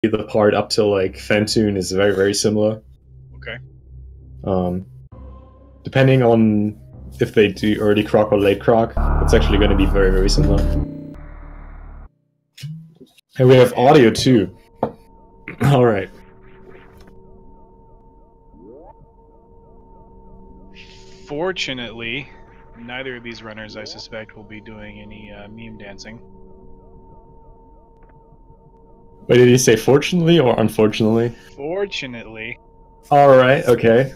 the part up till like Fantune is very, very similar. Okay. Depending on if they do early croc or late croc, it's actually going to be very, very similar. And we have audio too. Alright. Fortunately, neither of these runners, I suspect, will be doing any meme dancing. Wait, did you say fortunately or unfortunately? Fortunately. Alright, okay.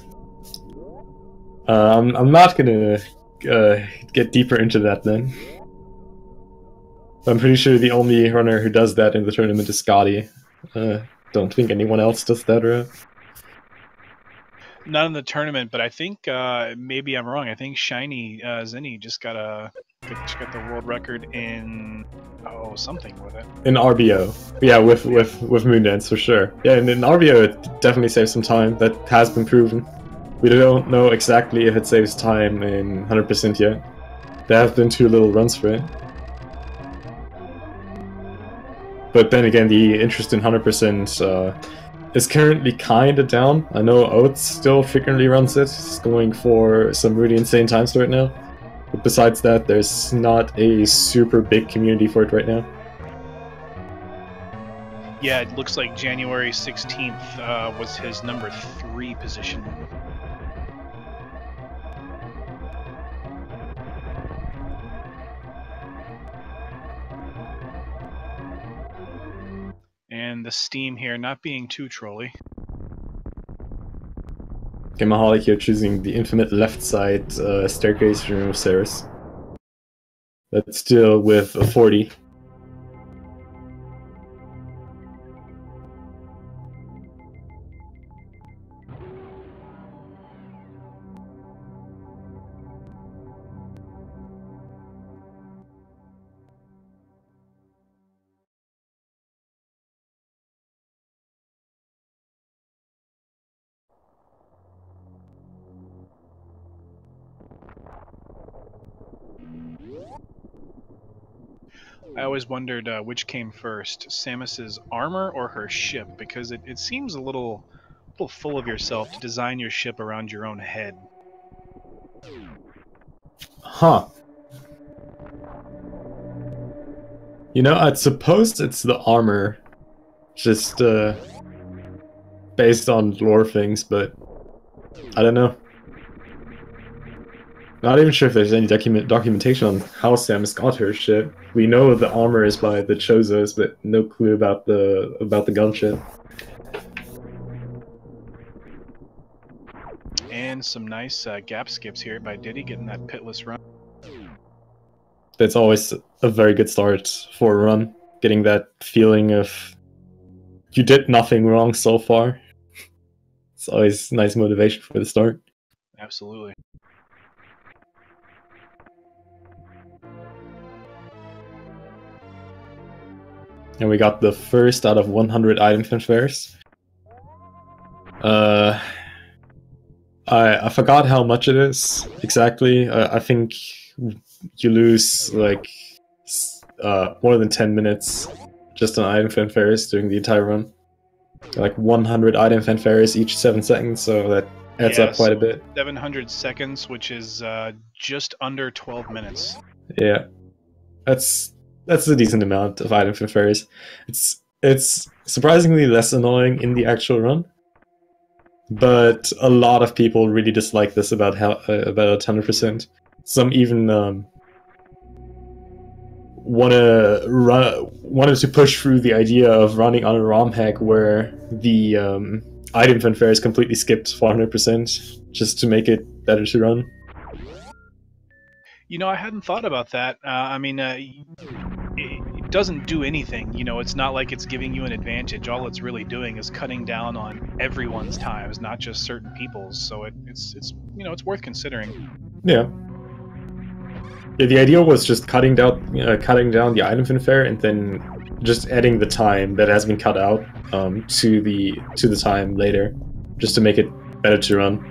I'm not gonna get deeper into that then. I'm pretty sure the only runner who does that in the tournament is Scotty. Don't think anyone else does that, right? Not in the tournament, but I think maybe I'm wrong. I think Shiny Zinni just got the world record in something with it. In RBO, yeah, with Moondance for sure. Yeah, and in RBO it definitely saves some time. That has been proven. We don't know exactly if it saves time in 100% yet. There have been 2 little runs for it. But then again, the interest in 100% is currently kinda down. I know Oates still frequently runs it. He's going for some really insane times right now. But besides that, there's not a super big community for it right now. Yeah, it looks like January 16th was his number 3 position. And the Steam here not being too trolly. Gameaholic here choosing the infinite left side staircase to remove Ceres. That's still with a 40. I always wondered which came first, Samus's armor or her ship, because it seems a little full of yourself to design your ship around your own head. Huh. You know, I'd suppose it's the armor, just based on lore things, but I don't know. Not even sure if there's any documentation on how Samus got her ship. We know the armor is by the Chozos, but no clue about the gunship. And some nice gap skips here by Diddy, getting that pitless run. That's always a very good start for a run. Getting that feeling of you did nothing wrong so far. It's always nice motivation for the start. Absolutely. And we got the first out of 100 item fanfares. I forgot how much it is exactly. I think you lose like more than 10 minutes just on item fanfares during the entire run. Like 100 item fanfares each 7 seconds, so that adds up quite a bit. 700 seconds, which is just under 12 minutes. Yeah, that's a decent amount of item fanfares. It's surprisingly less annoying in the actual run, but a lot of people really dislike this about 100%. Some even wanted to push through the idea of running on a ROM hack where the item fanfare is completely skipped for 100%, just to make it better to run. You know, I hadn't thought about that. I mean, it doesn't do anything. You know, it's not like it's giving you an advantage. All it's really doing is cutting down on everyone's times, not just certain people's. So it's it's worth considering. Yeah. Yeah, the idea was just cutting down the item fanfare and then just adding the time that has been cut out to the time later, just to make it better to run.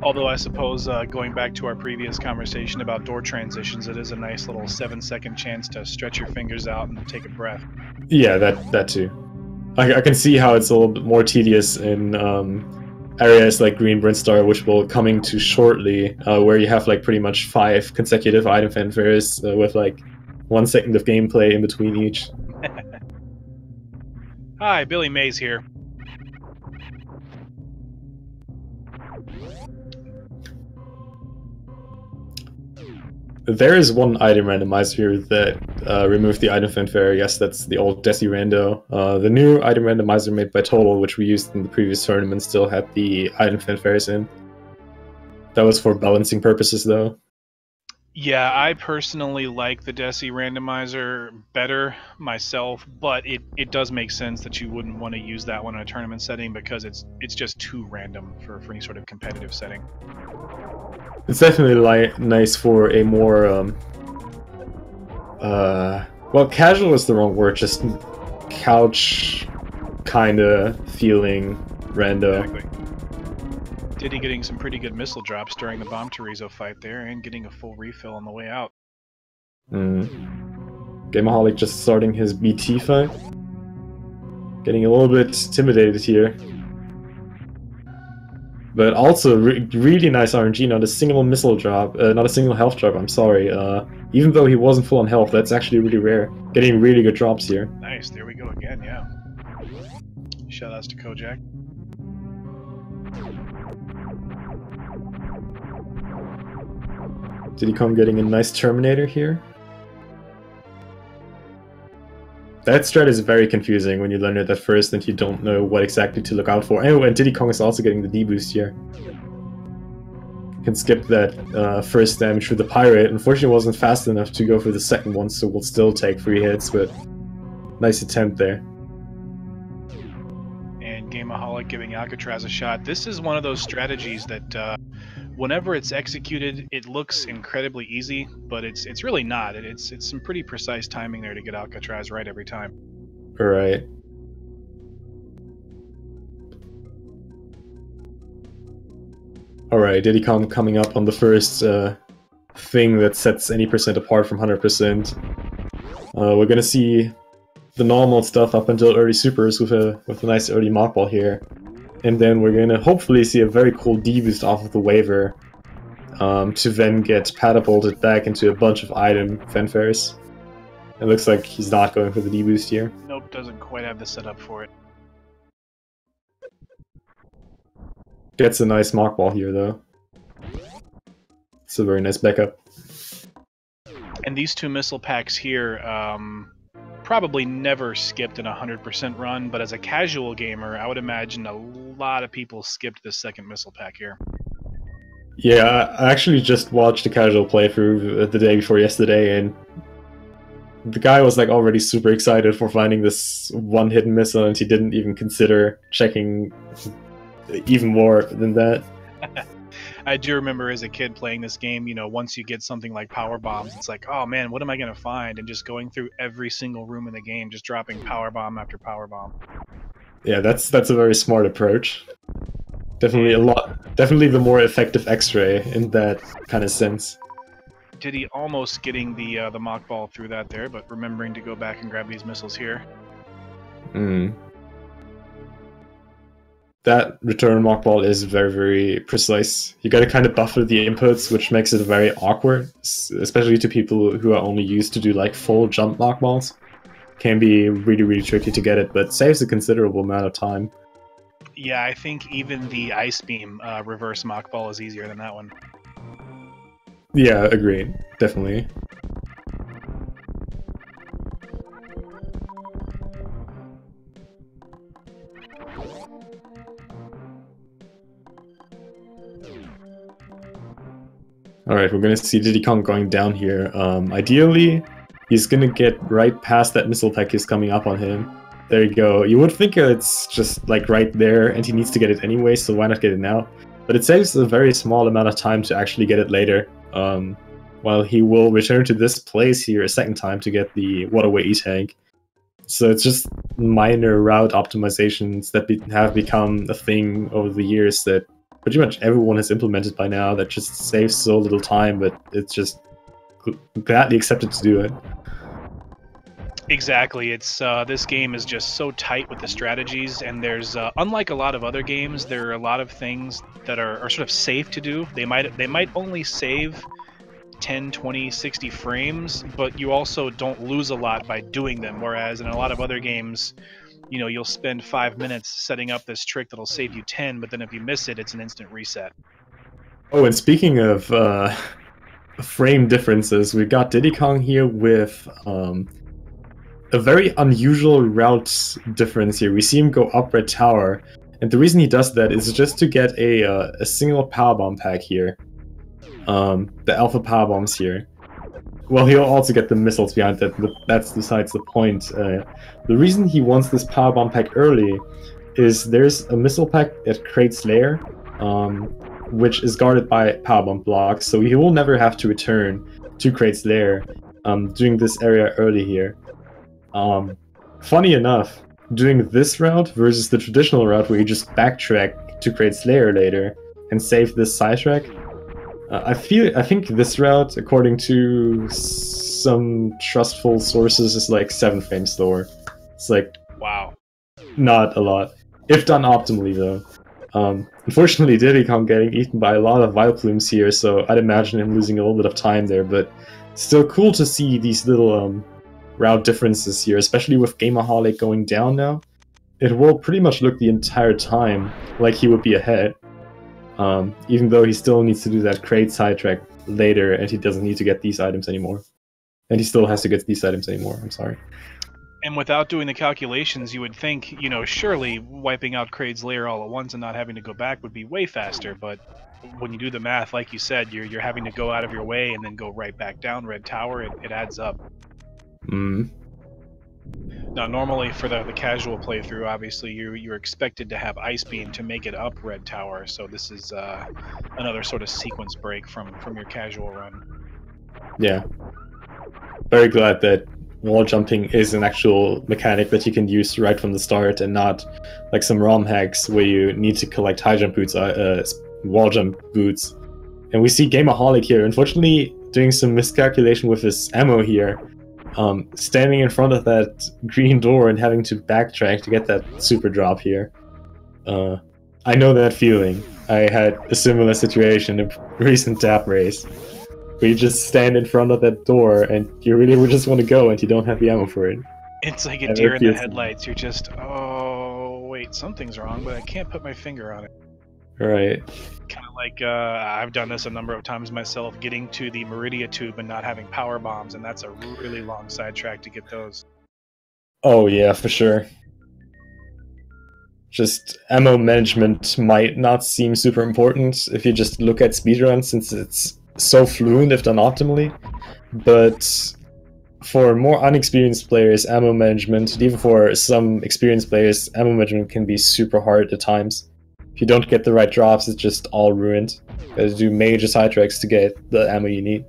Although I suppose going back to our previous conversation about door transitions, it is a nice little 7-second chance to stretch your fingers out and take a breath. Yeah, that too. I can see how it's a little bit more tedious in areas like Green Brinstar, which will coming to shortly, where you have like pretty much 5 consecutive item fanfares with like 1 second of gameplay in between each. Hi, Billy Mays here. There is one item randomizer that removed the item fanfare. Yes, that's the old Desi Rando. The new item randomizer made by Total, which we used in the previous tournament, still had the item fanfares in. That was for balancing purposes, though. Yeah, I personally like the Desi randomizer better myself, but it does make sense that you wouldn't want to use that one in a tournament setting because it's just too random for any sort of competitive setting. It's definitely nice for a more well, casual is the wrong word, just couch kinda feeling rando. Exactly. Diddy getting some pretty good missile drops during the Bomb Chorizo fight there, and getting a full refill on the way out. Gameaholic just starting his BT fight. Getting a little bit intimidated here. But also really nice RNG, not a single missile drop, not a single health drop, I'm sorry. Even though he wasn't full on health, that's actually really rare. Getting really good drops here. Nice, there we go again, yeah. Shoutouts to Kojak. Di10Kong getting a nice Terminator here. That strat is very confusing when you learn it at first and you don't know what exactly to look out for. Oh, and Di10Kong is also getting the D-boost here. Can skip that first damage with the Pirate. Unfortunately, wasn't fast enough to go for the second one, so we'll still take 3 hits, but nice attempt there. And Gameaholic giving Alcatraz a shot. This is one of those strategies that whenever it's executed, it looks incredibly easy, but it's really not. It's some pretty precise timing there to get Alcatraz right every time. Right. Alright, Di10Kong coming up on the first thing that sets any percent apart from 100%. We're gonna see the normal stuff up until early supers with a nice early mockball here. And then we're gonna hopefully see a very cool D-boost off of the waiver to then get catapulted back into a bunch of item fanfares. It looks like he's not going for the D-boost here. Nope, doesn't quite have the setup for it. Gets a nice mockball here though. It's a very nice backup. And these 2 missile packs here probably never skipped in a 100% run, but as a casual gamer, I would imagine a lot of people skipped the second missile pack here. Yeah, I actually just watched a casual playthrough the day before yesterday, and the guy was like already super excited for finding this one hidden missile, and he didn't even consider checking even more than that. I do remember as a kid playing this game, you know, once you get something like power bombs, it's like, oh man, what am I going to find? And just going through every single room in the game, just dropping power bomb after power bomb. Yeah, that's a very smart approach. Definitely the more effective X-ray in that kind of sense. Diddy almost getting the mock ball through that there, but remembering to go back and grab these missiles here. That return mock ball is very, very precise. You gotta kind of buffer the inputs, which makes it very awkward, especially to people who are only used to do like full jump mock balls. Can be really, really tricky to get it, but saves a considerable amount of time. Yeah, I think even the Ice Beam reverse mock ball is easier than that one. Yeah, agreed. Definitely. Alright, we're gonna see Di10Kong going down here. Ideally, he's gonna get right past that missile pack he's coming up on him. There you go. You would think it's just like right there, and he needs to get it anyway, so why not get it now? But it saves a very small amount of time to actually get it later. While he will return to this place here a second time to get the waterway E-tank. So it's just minor route optimizations that have become a thing over the years that pretty much everyone has implemented by now that just saves so little time, but it's just gladly accepted to do it. Exactly. It's this game is just so tight with the strategies, and there's unlike a lot of other games, there are a lot of things that are sort of safe to do. They might only save 10, 20, 60 frames, but you also don't lose a lot by doing them. Whereas in a lot of other games, you'll spend 5 minutes setting up this trick that'll save you 10, but then if you miss it, it's an instant reset. Oh, and speaking of frame differences, we got Di10Kong here with a very unusual route difference here. We see him go up Red Tower, and the reason he does that is just to get a single powerbomb pack here. The alpha powerbombs here. Well, he'll also get the missiles behind that, but that's besides the point. The reason he wants this powerbomb pack early is there's a missile pack at Kraid's Lair, which is guarded by powerbomb blocks, so he will never have to return to Kraid's Lair doing this area early here. Funny enough, doing this route versus the traditional route where you just backtrack to Kraid's Lair later and save this sidetrack, I think this route, according to some trustful sources, is like 7 frames slower. It's like, wow, not a lot, if done optimally though. Unfortunately, Di10Kong getting eaten by a lot of Vileplumes here, so I'd imagine him losing a little bit of time there. But still cool to see these little route differences here, especially with Gameaholic going down now. It will pretty much look the entire time like he would be ahead. Even though he still needs to do that Kraid sidetrack later, and he doesn't need to get these items anymore. And he still has to get these items anymore, I'm sorry. And without doing the calculations, you would think, surely wiping out Kraid's Lair all at once and not having to go back would be way faster, but when you do the math, like you said, you're having to go out of your way and then go right back down Red Tower, it adds up. Now, normally for the casual playthrough, obviously you're expected to have Ice Beam to make it up Red Tower, so this is another sort of sequence break from your casual run. Yeah. Very glad that wall jumping is an actual mechanic that you can use right from the start, and not like some ROM hacks where you need to collect high jump boots, wall jump boots. And we see Gameaholic here, unfortunately doing some miscalculation with his ammo here. Standing in front of that green door and having to backtrack to get that super drop here. I know that feeling. I had a similar situation in a recent tap race, where you just stand in front of that door and you really just want to go and you don't have the ammo for it. It's like a deer in the headlights. You're just, oh wait, something's wrong, but I can't put my finger on it. Right. Kind of like I've done this a number of times myself, getting to the Meridia tube and not having power bombs, and that's a really long sidetrack to get those. Oh yeah, for sure. Just ammo management might not seem super important if you just look at speedruns, since it's so fluent if done optimally, but for more unexperienced players, ammo management, and even for some experienced players, ammo management can be super hard at times. If you don't get the right drops, it's just all ruined. You gotta do major sidetracks to get the ammo you need.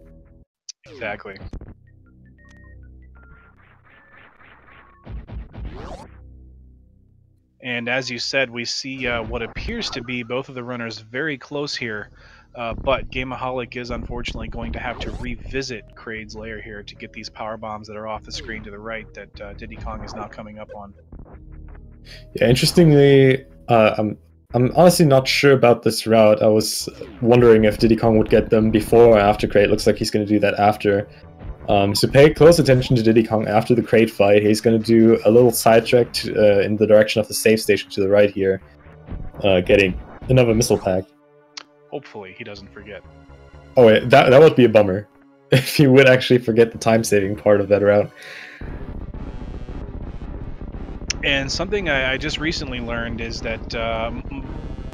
Exactly. And as you said, we see what appears to be both of the runners very close here, but Gameaholic is unfortunately going to have to revisit Kraid's Lair here to get these power bombs that are off the screen to the right that Di10Kong is now coming up on. Yeah, interestingly, I'm honestly not sure about this route. I was wondering if Di10Kong would get them before or after Kraid. Looks like he's going to do that after. So pay close attention to Di10Kong after the Kraid fight. He's going to do a little sidetrack in the direction of the save station to the right here, getting another missile pack. Hopefully he doesn't forget. Oh wait, that would be a bummer if he would actually forget the time-saving part of that route. And something I just recently learned is that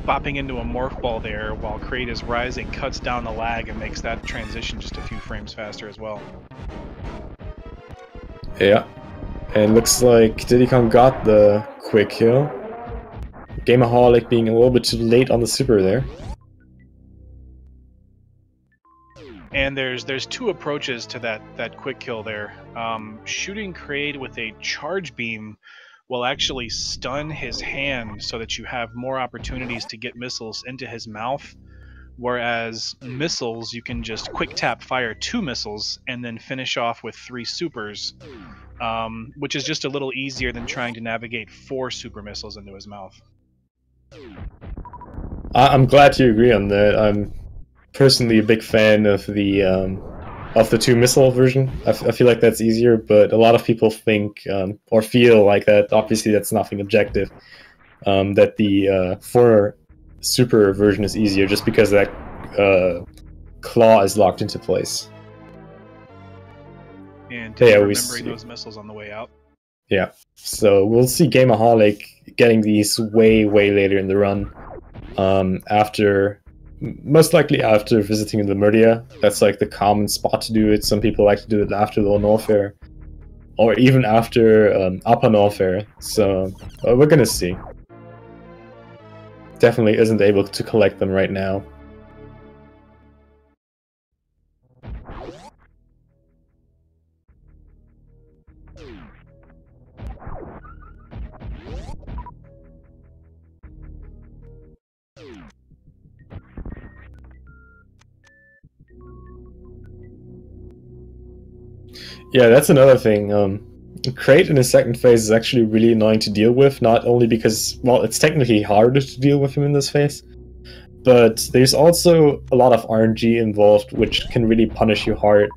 bopping into a morph ball there while Kraid is rising cuts down the lag and makes that transition just a few frames faster as well. Yeah, and looks like Di10Kong got the quick kill. Gameaholic being a little bit too late on the super there. And there's two approaches to that quick kill there. Shooting Kraid with a charge beam will actually stun his hand so that you have more opportunities to get missiles into his mouth, whereas missiles, you can just quick tap fire 2 missiles and then finish off with 3 supers. which is just a little easier than trying to navigate 4 super missiles into his mouth. I'm glad you agree on that. I'm personally a big fan of the 2 missile version. I feel like that's easier, but a lot of people think or feel like that. Obviously, that's nothing objective. That the 4 super version is easier just because that claw is locked into place. And Yeah, remembering those missiles on the way out. Yeah, so we'll see Gameaholic getting these way later in the run. Most likely after visiting the Murdia. That's like the common spot to do it. Some people like to do it after the Norfair, or even after Upper Norfair. So we're gonna see. Definitely isn't able to collect them right now. Yeah, that's another thing. Crate in his second phase is actually really annoying to deal with, not only because, well, it's technically harder to deal with him in this phase, but there's also a lot of RNG involved, which can really punish you hard.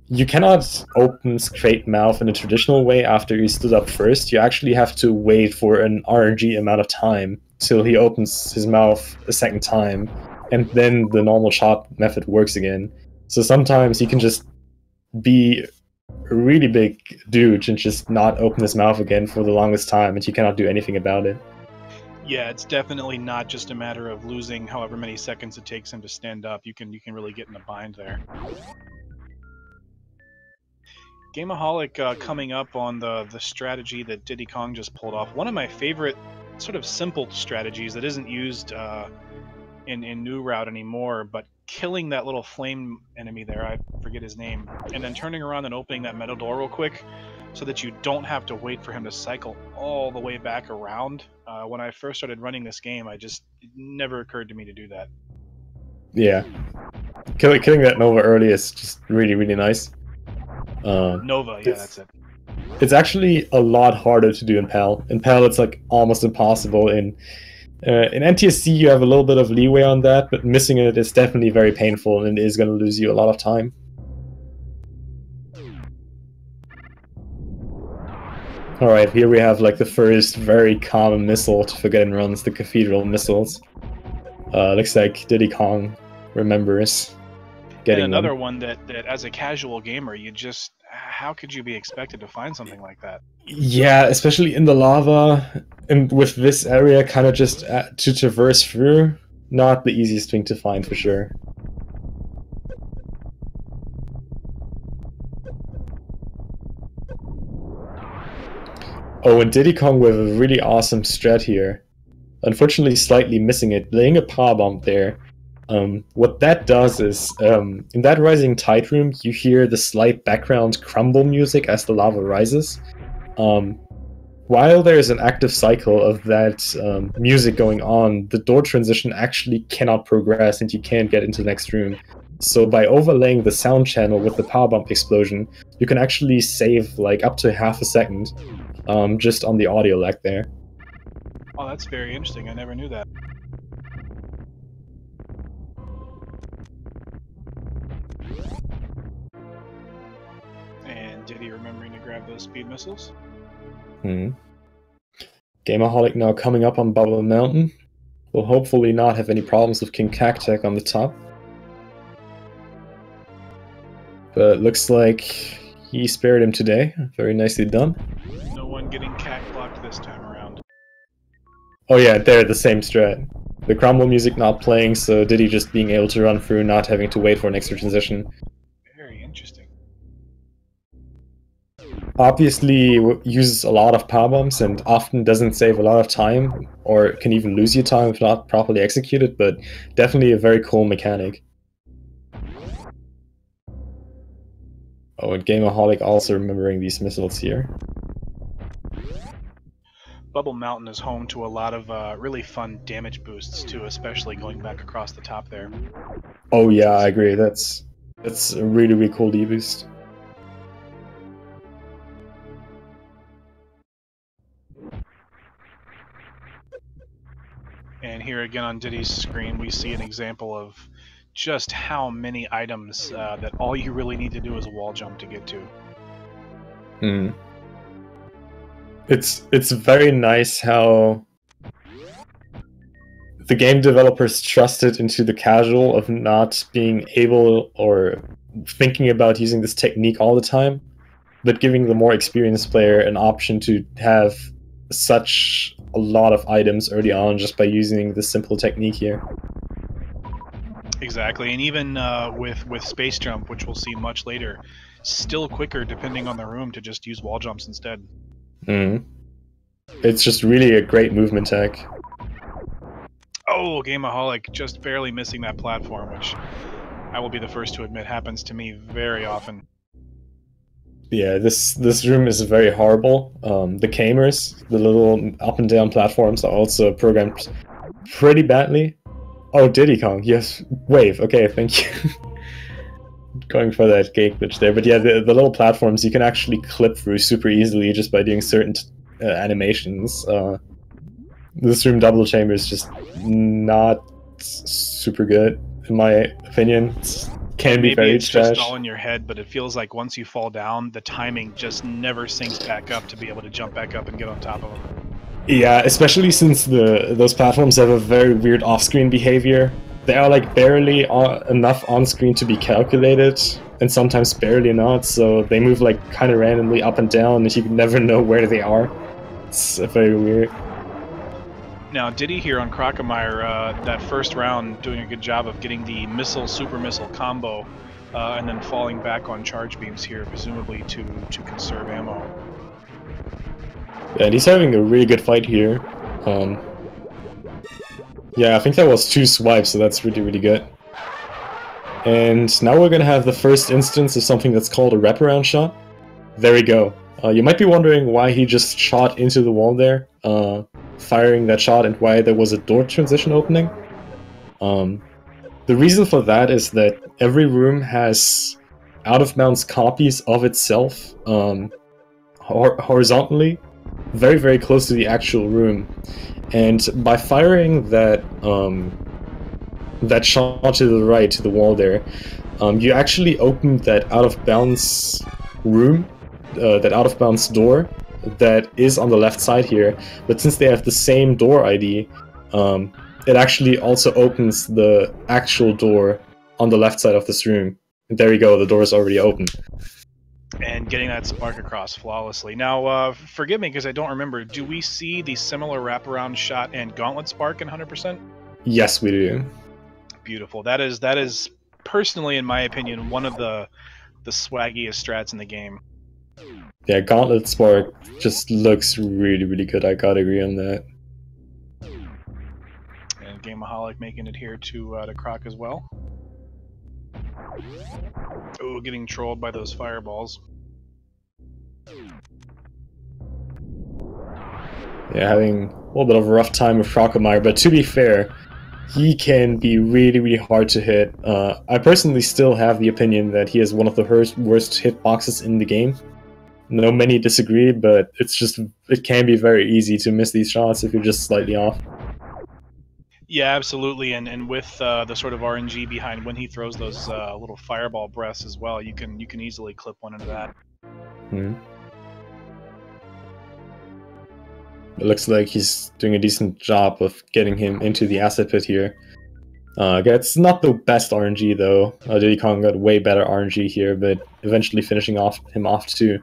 You cannot open Crate mouth in a traditional way after he stood up first. You actually have to wait for an RNG amount of time till he opens his mouth a second time, and then the normal shot method works again. So sometimes he can just be a really big dude and just not open his mouth again for the longest time, and you cannot do anything about it. Yeah, it's definitely not just a matter of losing however many seconds it takes him to stand up. You can really get in a bind there. Gameaholic coming up on the strategy that Di10Kong just pulled off. One of my favorite sort of simple strategies that isn't used in New Route anymore, but killing that little flame enemy there, I forget his name, and then turning around and opening that metal door real quick so that you don't have to wait for him to cycle all the way back around. When I first started running this game, it never occurred to me to do that. Yeah. Killing that Nova early is just really nice. Nova, yeah, that's it. It's actually a lot harder to do in PAL. In PAL, it's like almost impossible. In NTSC, you have a little bit of leeway on that, but missing it is definitely very painful and is going to lose you a lot of time. Alright, here we have like the first very common missile to forget in runs, the Cathedral missiles. Looks like Di10Kong remembers getting and another them. one that as a casual gamer, how could you be expected to find something like that? Yeah, especially in the lava, and with this area kind of just to traverse through, not the easiest thing to find for sure. Oh, and Di10Kong with a really awesome strat here. Unfortunately, slightly missing it, laying a power bomb there. What that does is, in that rising tide room, you hear the slight background crumble music as the lava rises. While there is an active cycle of that music going on, the door transition actually cannot progress and you can't get into the next room. So by overlaying the sound channel with the power bomb explosion, you can actually save like up to half a second just on the audio lag there. Oh, that's very interesting. I never knew that. And Diddy remembering to grab those speed missiles? Gameaholic now coming up on Bubble Mountain. Will hopefully not have any problems with King Cactac on the top. But it looks like he spared him today. Very nicely done. No one getting cac blocked this time around. Oh yeah, they're the same strat. The crumble music not playing, so Diddy just being able to run through, not having to wait for an extra transition. Very interesting. Obviously uses a lot of power bombs and often doesn't save a lot of time, or can even lose you time if not properly executed, but definitely a very cool mechanic. Oh, and Gameaholic also remembering these missiles here. Bubble Mountain is home to a lot of really fun damage boosts too, especially going back across the top there. Oh yeah, I agree. That's a really cool D-boost. And here again on Diddy's screen, we see an example of just how many items that all you really need to do is wall jump to get to. Hmm. It's very nice how the game developers trusted into the casual of not being able or thinking about using this technique all the time, but giving the more experienced player an option to have such a lot of items early on just by using this simple technique here. Exactly, and even with space jump, which we'll see much later, still quicker depending on the room to just use wall jumps instead. Mm. It's just really a great movement tech. Oh, Gameaholic just barely missing that platform, which I will be the first to admit happens to me very often. Yeah, this room is very horrible. The camers, the little up and down platforms, are also programmed pretty badly. Oh, Di10Kong, yes, wave. Okay, thank you. Going for that gate glitch there, but yeah, the little platforms you can actually clip through super easily just by doing certain animations. This room double chamber is just not super good, in my opinion. It can be very it's trash. just all in your head, but it feels like once you fall down, the timing just never syncs back up to be able to jump back up and get on top of them. Yeah, especially since those platforms have a very weird off-screen behavior. They are like barely enough on-screen to be calculated, and sometimes barely not, so they move like kind of randomly up and down, and you never know where they are. It's very weird. Now, Diddy here on Crocomire, that first round, doing a good job of getting the super missile combo, and then falling back on charge beams here, presumably to conserve ammo. Yeah, and he's having a really good fight here. Yeah, I think that was 2 swipes, so that's really, really good. And now we're gonna have the first instance of something that's called a wraparound shot. There we go. You might be wondering why he just shot into the wall there, firing that shot, and why there was a door transition opening. The reason for that is that every room has out-of-bounds copies of itself horizontally, very, very close to the actual room. And by firing that that shot to the right, to the wall there, you actually opened that out-of-bounds room, that out-of-bounds door that is on the left side here. But since they have the same door ID, it actually also opens the actual door on the left side of this room. And there you go, the door is already open. And getting that spark across flawlessly. Now, forgive me because I don't remember. Do we see the similar wraparound shot and gauntlet spark in 100%? Yes, we do. Beautiful. That is personally, in my opinion, one of the swaggiest strats in the game. Yeah, gauntlet spark just looks really, really good. I gotta agree on that. And Gameaholic making it here to Croc as well. Oh, getting trolled by those fireballs. Yeah, having a little bit of a rough time with Crocomire, but to be fair, he can be really, really hard to hit. I personally still have the opinion that he is one of the worst hitboxes in the game. No, many disagree, but it can be very easy to miss these shots if you're just slightly off. Yeah, absolutely, and with the sort of RNG behind when he throws those little fireball breaths as well, you can easily clip one into that. Hmm. It looks like he's doing a decent job of getting him into the acid pit here. It's not the best RNG though. Di10Kong got way better RNG here, but eventually finishing him off too.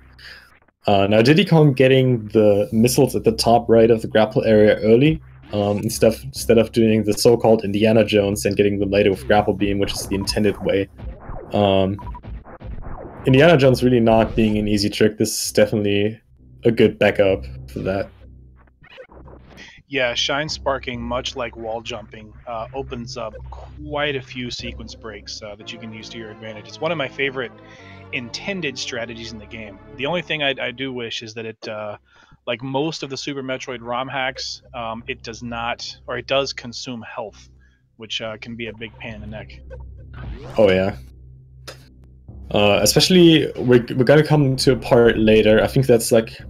Now Di10Kong getting the missiles at the top right of the grapple area early, instead of doing the so-called Indiana Jones and getting them later with grapple beam, which is the intended way. Indiana Jones really not being an easy trick. This is definitely a good backup for that. Yeah, Shine Sparking, much like wall jumping, opens up quite a few sequence breaks that you can use to your advantage. It's one of my favorite intended strategies in the game. The only thing I do wish is that it, like most of the Super Metroid ROM hacks, it does not, or it does consume health, which can be a big pain in the neck. Oh yeah. Especially, we're gonna come to a part later. I think that's like...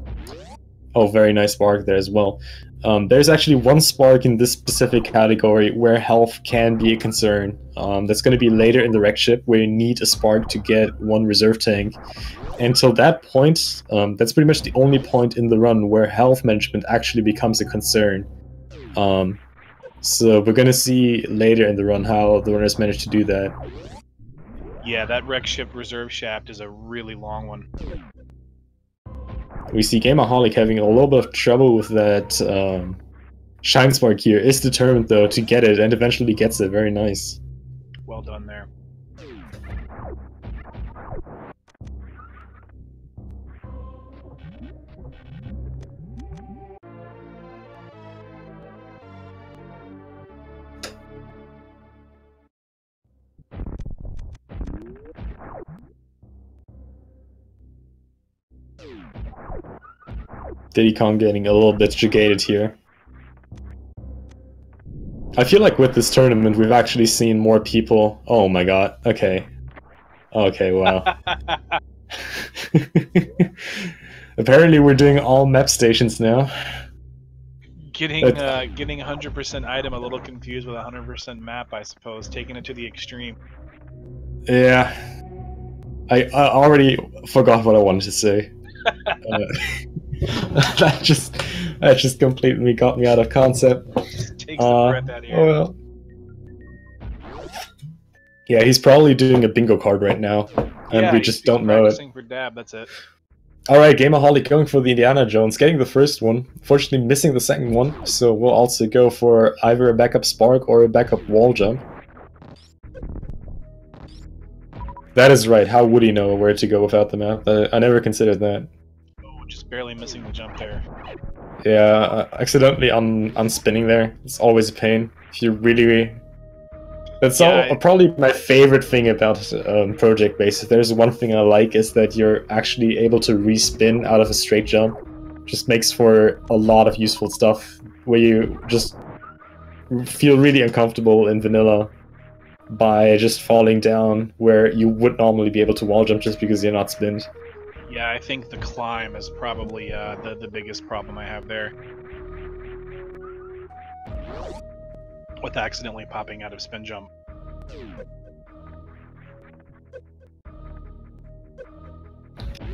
Oh, very nice spark there as well. There's actually one spark in this specific category where health can be a concern. That's going to be later in the wreck ship, where you need a spark to get one reserve tank. Until that point, that's pretty much the only point in the run where health management actually becomes a concern. So we're going to see later in the run how the runners manage to do that. Yeah, that wreck ship reserve shaft is a really long one. We see Gameaholic having a little bit of trouble with that Shine Spark here. Is determined, though, to get it, and eventually gets it. Very nice. Well done there. Di10Kong getting a little bit jagated here. I feel like with this tournament, we've actually seen more people. Oh my god. Okay. Okay, wow. Apparently, we're doing all map stations now. Getting 100% item a little confused with 100% map, I suppose. Taking it to the extreme. Yeah. I already forgot what I wanted to say. that just completely got me out of concept. Takes the breath out of here. Well. Yeah, he's probably doing a bingo card right now, and yeah, we just don't know it. For dab, that's it. Alright, Gameaholic going for the Indiana Jones, getting the first one, fortunately missing the second one, so we'll also go for either a backup spark or a backup wall jump. That is right, how would he know where to go without the map? I never considered that. Oh, just barely missing the jump there. Yeah, accidentally unspinning there. It's always a pain. If you really... That's probably my favorite thing about Project Base. If there's one thing I like, is that you're actually able to respin out of a straight jump. Just makes for a lot of useful stuff, where you just feel really uncomfortable in vanilla by just falling down where you would normally be able to wall jump just because you're not spinned. Yeah, I think the climb is probably the biggest problem I have there. With accidentally popping out of spin jump.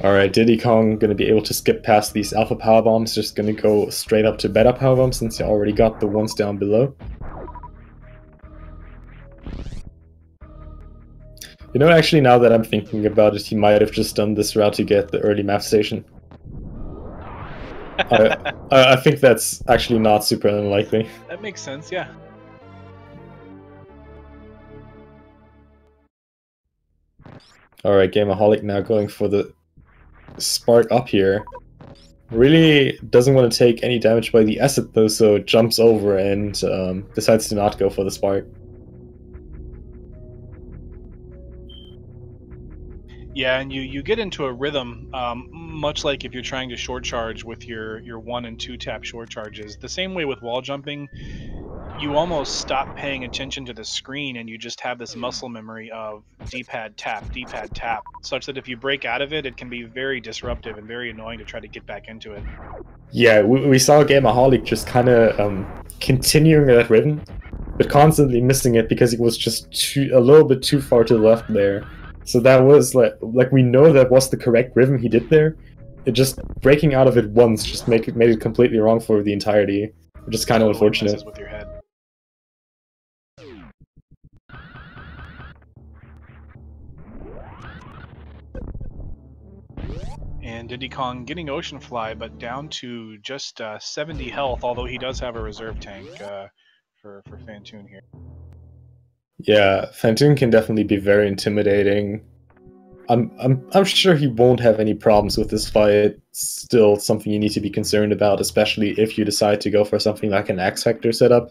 Alright, Di10Kong gonna be able to skip past these alpha power bombs, just gonna go straight up to beta power bombs since you already got the ones down below. You know, actually, now that I'm thinking about it, he might have just done this route to get the early map station. I think that's actually not super unlikely. That makes sense, yeah. Alright, Gameaholic now going for the spark up here. Really doesn't want to take any damage by the asset though, so jumps over and decides to not go for the spark. Yeah, and you get into a rhythm, much like if you're trying to short charge with your 1 and 2 tap short charges. The same way with wall jumping, you almost stop paying attention to the screen and you just have this muscle memory of D-pad tap, such that if you break out of it, it can be very disruptive and very annoying to try to get back into it. Yeah, we saw Gameaholic just kind of continuing that rhythm, but constantly missing it because he was just a little bit too far to the left there. So that was like we know that was the correct rhythm he did there. It just breaking out of it once just made it completely wrong for the entirety, which is kind of unfortunate. Messes with your head. And Di10Kong getting Ocean Fly, but down to just 70 health, although he does have a reserve tank for Phantoon here. Yeah, Phantoon can definitely be very intimidating. I'm sure he won't have any problems with this fight. It's still something you need to be concerned about, especially if you decide to go for something like an X Factor setup,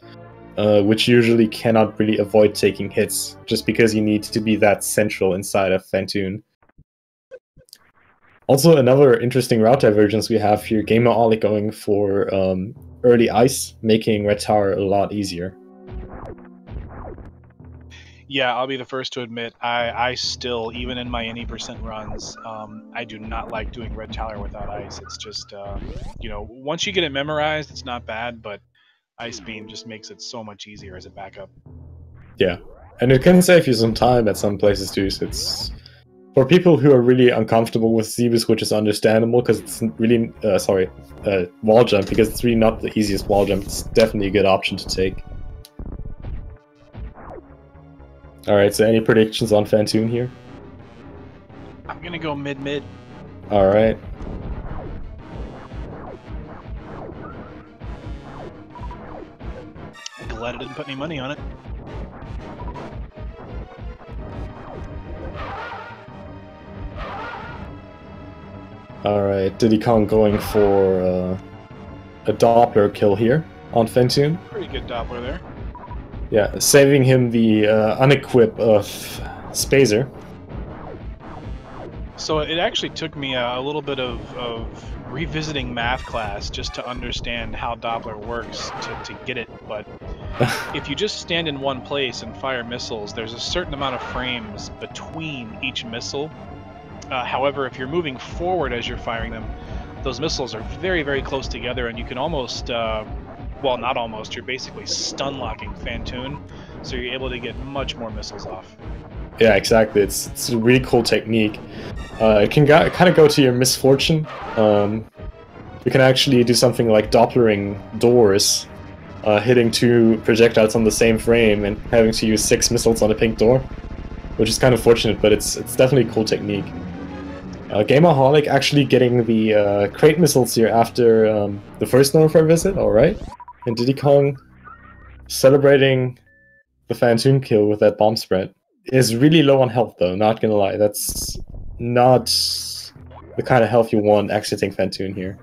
which usually cannot really avoid taking hits, just because you need to be that central inside of Phantoon. Also, another interesting route divergence we have here, Gameaholic going for early ice, making Red Tower a lot easier. Yeah, I'll be the first to admit, I still, even in my any percent runs, I do not like doing Red Tower without ice. It's just, once you get it memorized, it's not bad, but Ice Beam just makes it so much easier as a backup. Yeah, and it can save you some time at some places too. So it's for people who are really uncomfortable with Zebus, which is understandable because it's really wall jump, because it's really not the easiest wall jump. It's definitely a good option to take. All right, so any predictions on Fantoon here? I'm gonna go mid. All right. Glad I didn't put any money on it. Alright, Di10Kong going for a Doppler kill here on Fantoon. Pretty good Doppler there. Yeah, saving him the unequip of Spazer. So it actually took me a little bit of revisiting math class just to understand how Doppler works to get it, but if you just stand in one place and fire missiles, there's a certain amount of frames between each missile. However, if you're moving forward as you're firing them, those missiles are very, very close together, and you can almost, well, not almost, you're basically stun-locking Fantoon, so you're able to get much more missiles off. Yeah, exactly. It's a really cool technique. It can kind of go to your misfortune. You can actually do something like Dopplering doors, hitting 2 projectiles on the same frame and having to use 6 missiles on a pink door, which is kind of fortunate, but it's definitely a cool technique. Gameaholic actually getting the crate missiles here after the first Norfair visit, alright. And Di10Kong celebrating the Fantoon kill with that bomb spread. Is really low on health though, not gonna lie. That's not the kind of health you want exiting Fantoon here.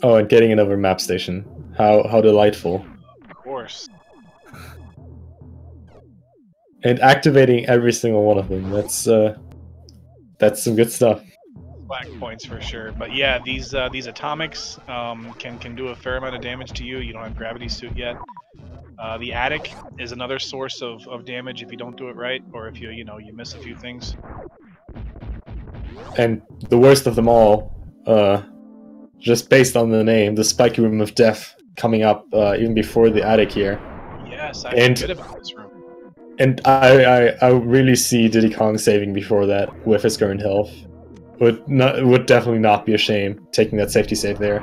Oh, and getting another map station. How delightful. Of course. And activating every single one of them. That's some good stuff. Black points for sure. But yeah, these atomics can do a fair amount of damage to you. You don't have gravity suit yet. The attic is another source of damage if you don't do it right, or if you miss a few things. And the worst of them all, just based on the name, the Spiky Room of Death coming up even before the attic here. Yes, I forget about this room. And I really see Di10Kong saving before that with his current health. Would definitely not be a shame taking that safety save there.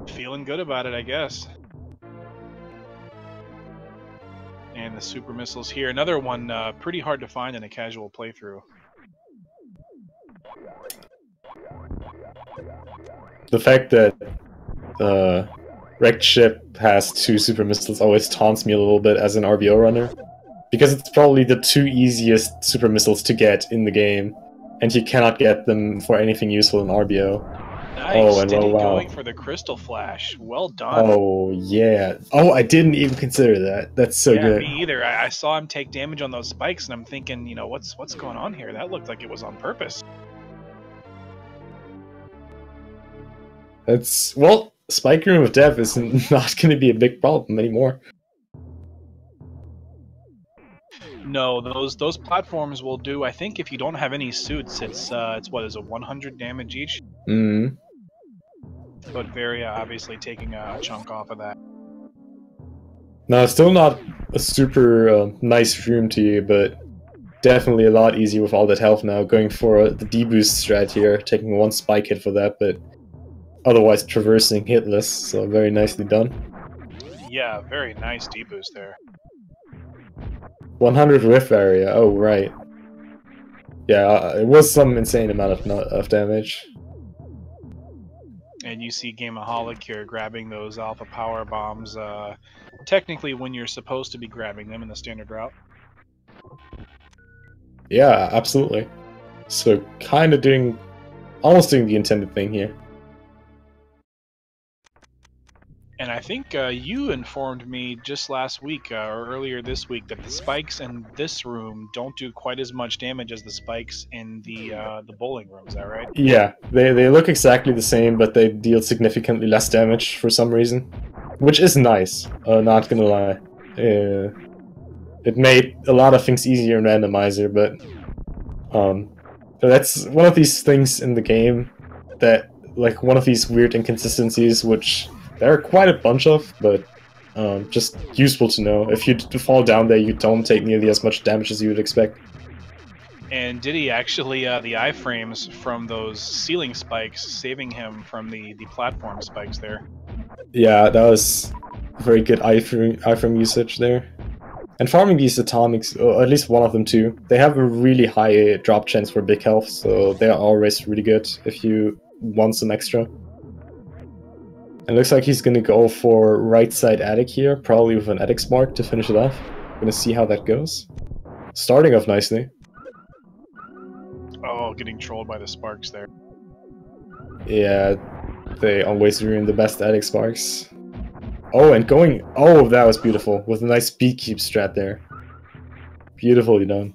Feeling good about it, I guess. And the super missiles here. Another one pretty hard to find in a casual playthrough. The fact that Wrecked Ship has 2 super missiles always taunts me a little bit as an RBO runner. Because it's probably the 2 easiest super missiles to get in the game. And you cannot get them for anything useful in RBO. Nice. Oh, and Diddy wow. Going for the Crystal Flash. Well done. Oh, yeah. Oh, I didn't even consider that. That's so good. Me either. I saw him take damage on those spikes, and I'm thinking, what's going on here? That looked like it was on purpose. Well, Spike Room of Death is not going to be a big problem anymore. No, those platforms will do. I think if you don't have any suits, it's what is it, 100 damage each? Mm. But very obviously taking a chunk off of that. No, still not a super nice room to you, but definitely a lot easier with all that health now. Going for the deboost strat here, taking 1 spike hit for that, but otherwise traversing hitless, so very nicely done. Yeah, very nice deboost there. 100 whiff area, oh right. Yeah, it was some insane amount of damage. And you see Gameaholic here grabbing those alpha power bombs, technically when you're supposed to be grabbing them in the standard route. Yeah, absolutely. So kind of almost doing the intended thing here. And I think you informed me just last week or earlier this week that the spikes in this room don't do quite as much damage as the spikes in the bowling room. Is that right? Yeah, they look exactly the same, but they deal significantly less damage for some reason, which is nice. Not gonna lie. it made a lot of things easier in randomizer, but that's one of these things in the game that, like, one of these weird inconsistencies, which there are quite a bunch of, but just useful to know. If you fall down there, you don't take nearly as much damage as you would expect. And Diddy actually, the iframes from those ceiling spikes, saving him from the platform spikes there. Yeah, that was very good iframe usage there. And farming these atomics, or at least one of them too, they have a really high drop chance for big health, so they're always really good if you want some extra. It looks like he's gonna go for right side attic here, probably with an attic spark to finish it off. Gonna see how that goes. Starting off nicely. Oh, getting trolled by the sparks there. Yeah, they always ruin the best attic sparks. Oh, and going... Oh, that was beautiful, with a nice speed keep strat there. Beautifully done.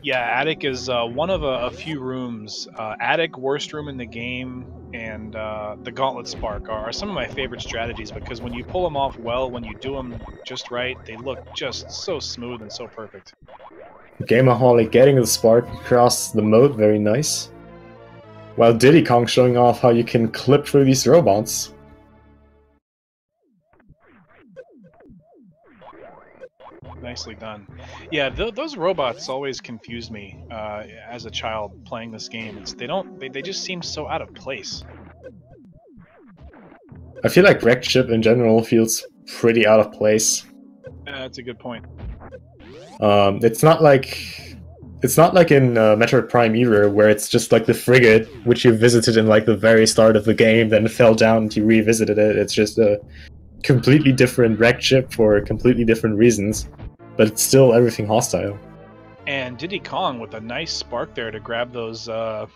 Yeah, attic is one of a few rooms. Attic, worst room in the game, and the Gauntlet Spark are some of my favorite strategies because when you pull them off well, when you do them just right, they look just so smooth and so perfect. Gameaholic getting the spark across the moat, very nice. While Di10Kong showing off how you can clip through these robots. Nicely done. Yeah, those robots always confused me as a child playing this game. They just seem so out of place. I feel like Wrecked Ship in general feels pretty out of place. That's a good point. It's not like in Metroid Prime either, where it's just like the frigate, which you visited in like the very start of the game, then fell down and you revisited it. It's just a completely different wrecked ship for completely different reasons, but it's still everything hostile. And Di10Kong with a nice spark there to grab those. I'm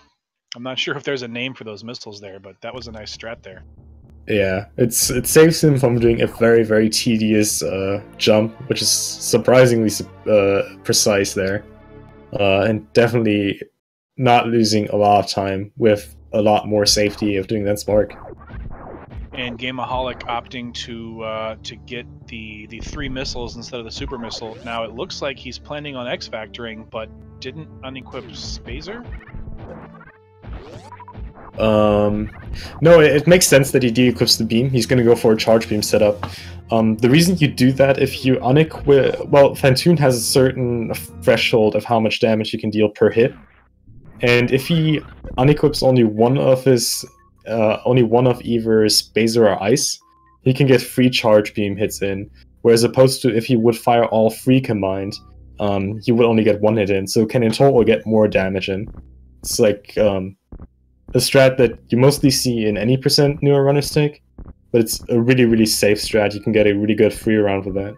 not sure if there's a name for those missiles there, but that was a nice strat there. Yeah, it saves him from doing a very, very tedious jump, which is surprisingly precise there. And definitely not losing a lot of time with a lot more safety of doing that spark. And Gameaholic opting to get the 3 missiles instead of the super missile. Now it looks like he's planning on X-Factoring, but didn't unequip Spazer? No, it makes sense that he de-equips the beam. He's gonna go for a charge beam setup. The reason you do that, if you unequip... Well, Phantoon has a certain threshold of how much damage you can deal per hit. And if he unequips only one of either Spazer or Ice, he can get 3 charge beam hits in. Whereas opposed to if he would fire all 3 combined, he would only get 1 hit in, so can in total get more damage in. It's like a strat that you mostly see in any % newer runners take, but it's a really, really safe strat. You can get a really good free round with that.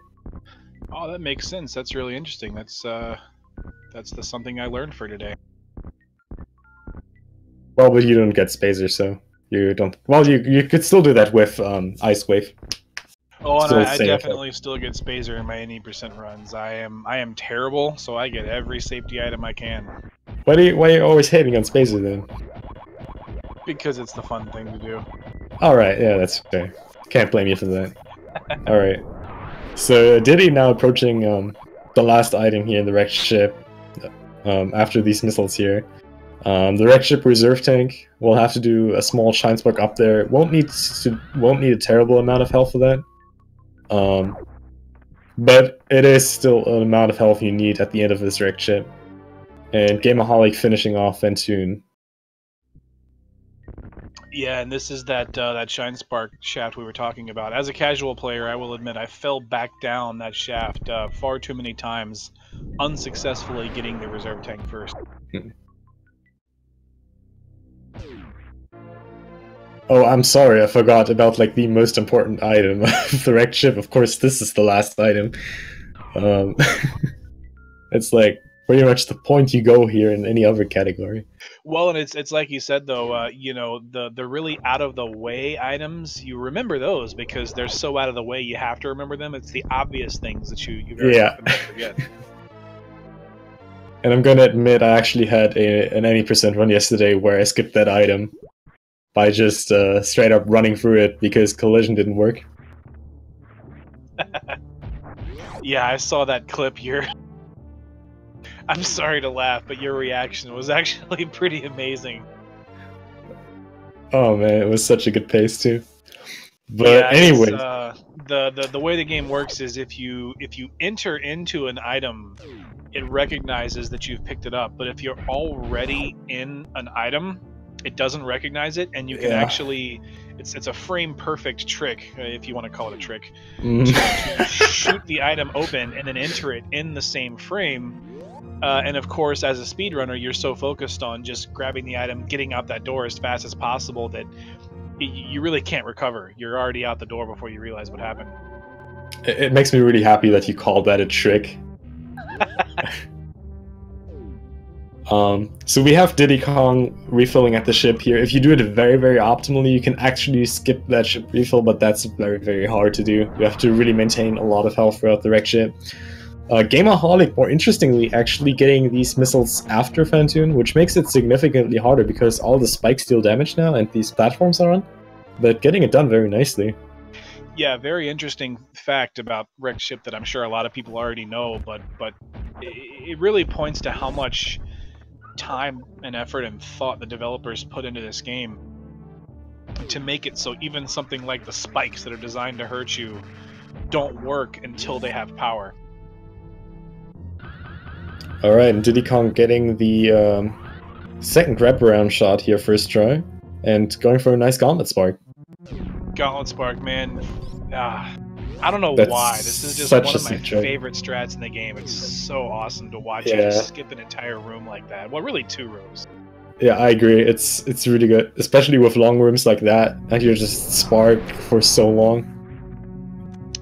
Oh, that makes sense. That's really interesting. That's something I learned for today. Well, but you don't get Spazer, so you don't... Well, you could still do that with Ice Wave. Oh, and I definitely still get Spazer in my 80% runs. I am terrible, so I get every safety item I can. Why are you always hating on Spazer then? Because it's the fun thing to do. Alright, yeah, that's fair. Can't blame you for that. Alright. So Diddy now approaching the last item here in the wrecked ship after these missiles here. The wrecked ship reserve tank will have to do a small shine spark up there. Won't need a terrible amount of health for that. But it is still an amount of health you need at the end of this wrecked ship. And Gameaholic finishing off Phantoon. Yeah, and this is that Shine Spark shaft we were talking about. As a casual player, I will admit I fell back down that shaft far too many times, unsuccessfully getting the reserve tank first. Oh, I'm sorry, I forgot about like the most important item of the wrecked ship. Of course, this is the last item. It's like pretty much the point you go here in any other category. Well, and it's like you said though, you know, the really out of the way items, you remember those because they're so out of the way you have to remember them. It's the obvious things that you very often forget. And I'm gonna admit I actually had an 80% run yesterday where I skipped that item by just straight up running through it because collision didn't work. Yeah, I saw that clip. I'm sorry to laugh, but your reaction was actually pretty amazing. Oh man, it was such a good pace too. But Yeah, anyway, the way the game works is if you enter into an item, it recognizes that you've picked it up. But if you're already in an item, it doesn't recognize it, and you can yeah. actually it's a frame perfect trick, if you want to call it a trick, Mm. to shoot the item open and then enter it in the same frame. And of course, as a speedrunner, you're so focused on just grabbing the item, getting out that door as fast as possible that you really can't recover. You're already out the door before you realize what happened. It makes me really happy that you called that a trick. So we have Di10Kong refilling at the ship here. If you do it very, very optimally, you can actually skip that ship refill, but that's very, very hard to do. You have to really maintain a lot of health throughout the wreck ship. Gameaholic, more interestingly, actually getting these missiles after Phantoon, which makes it significantly harder because all the spikes deal damage now and these platforms are on, but getting it done very nicely. Yeah, very interesting fact about wrecked ship that I'm sure a lot of people already know, but it really points to how much time and effort and thought the developers put into this game to make it so even something like the spikes that are designed to hurt you don't work until they have power. Alright, and Di10Kong getting the second grab around shot here first try, and going for a nice Gauntlet Spark. Gauntlet Spark, man. I don't know That's why. This is just one of my favorite strats in the game. It's so awesome to watch you just skip an entire room like that. Well, really 2 rooms. Yeah, I agree. It's really good, especially with long rooms like that, and you're just spark for so long.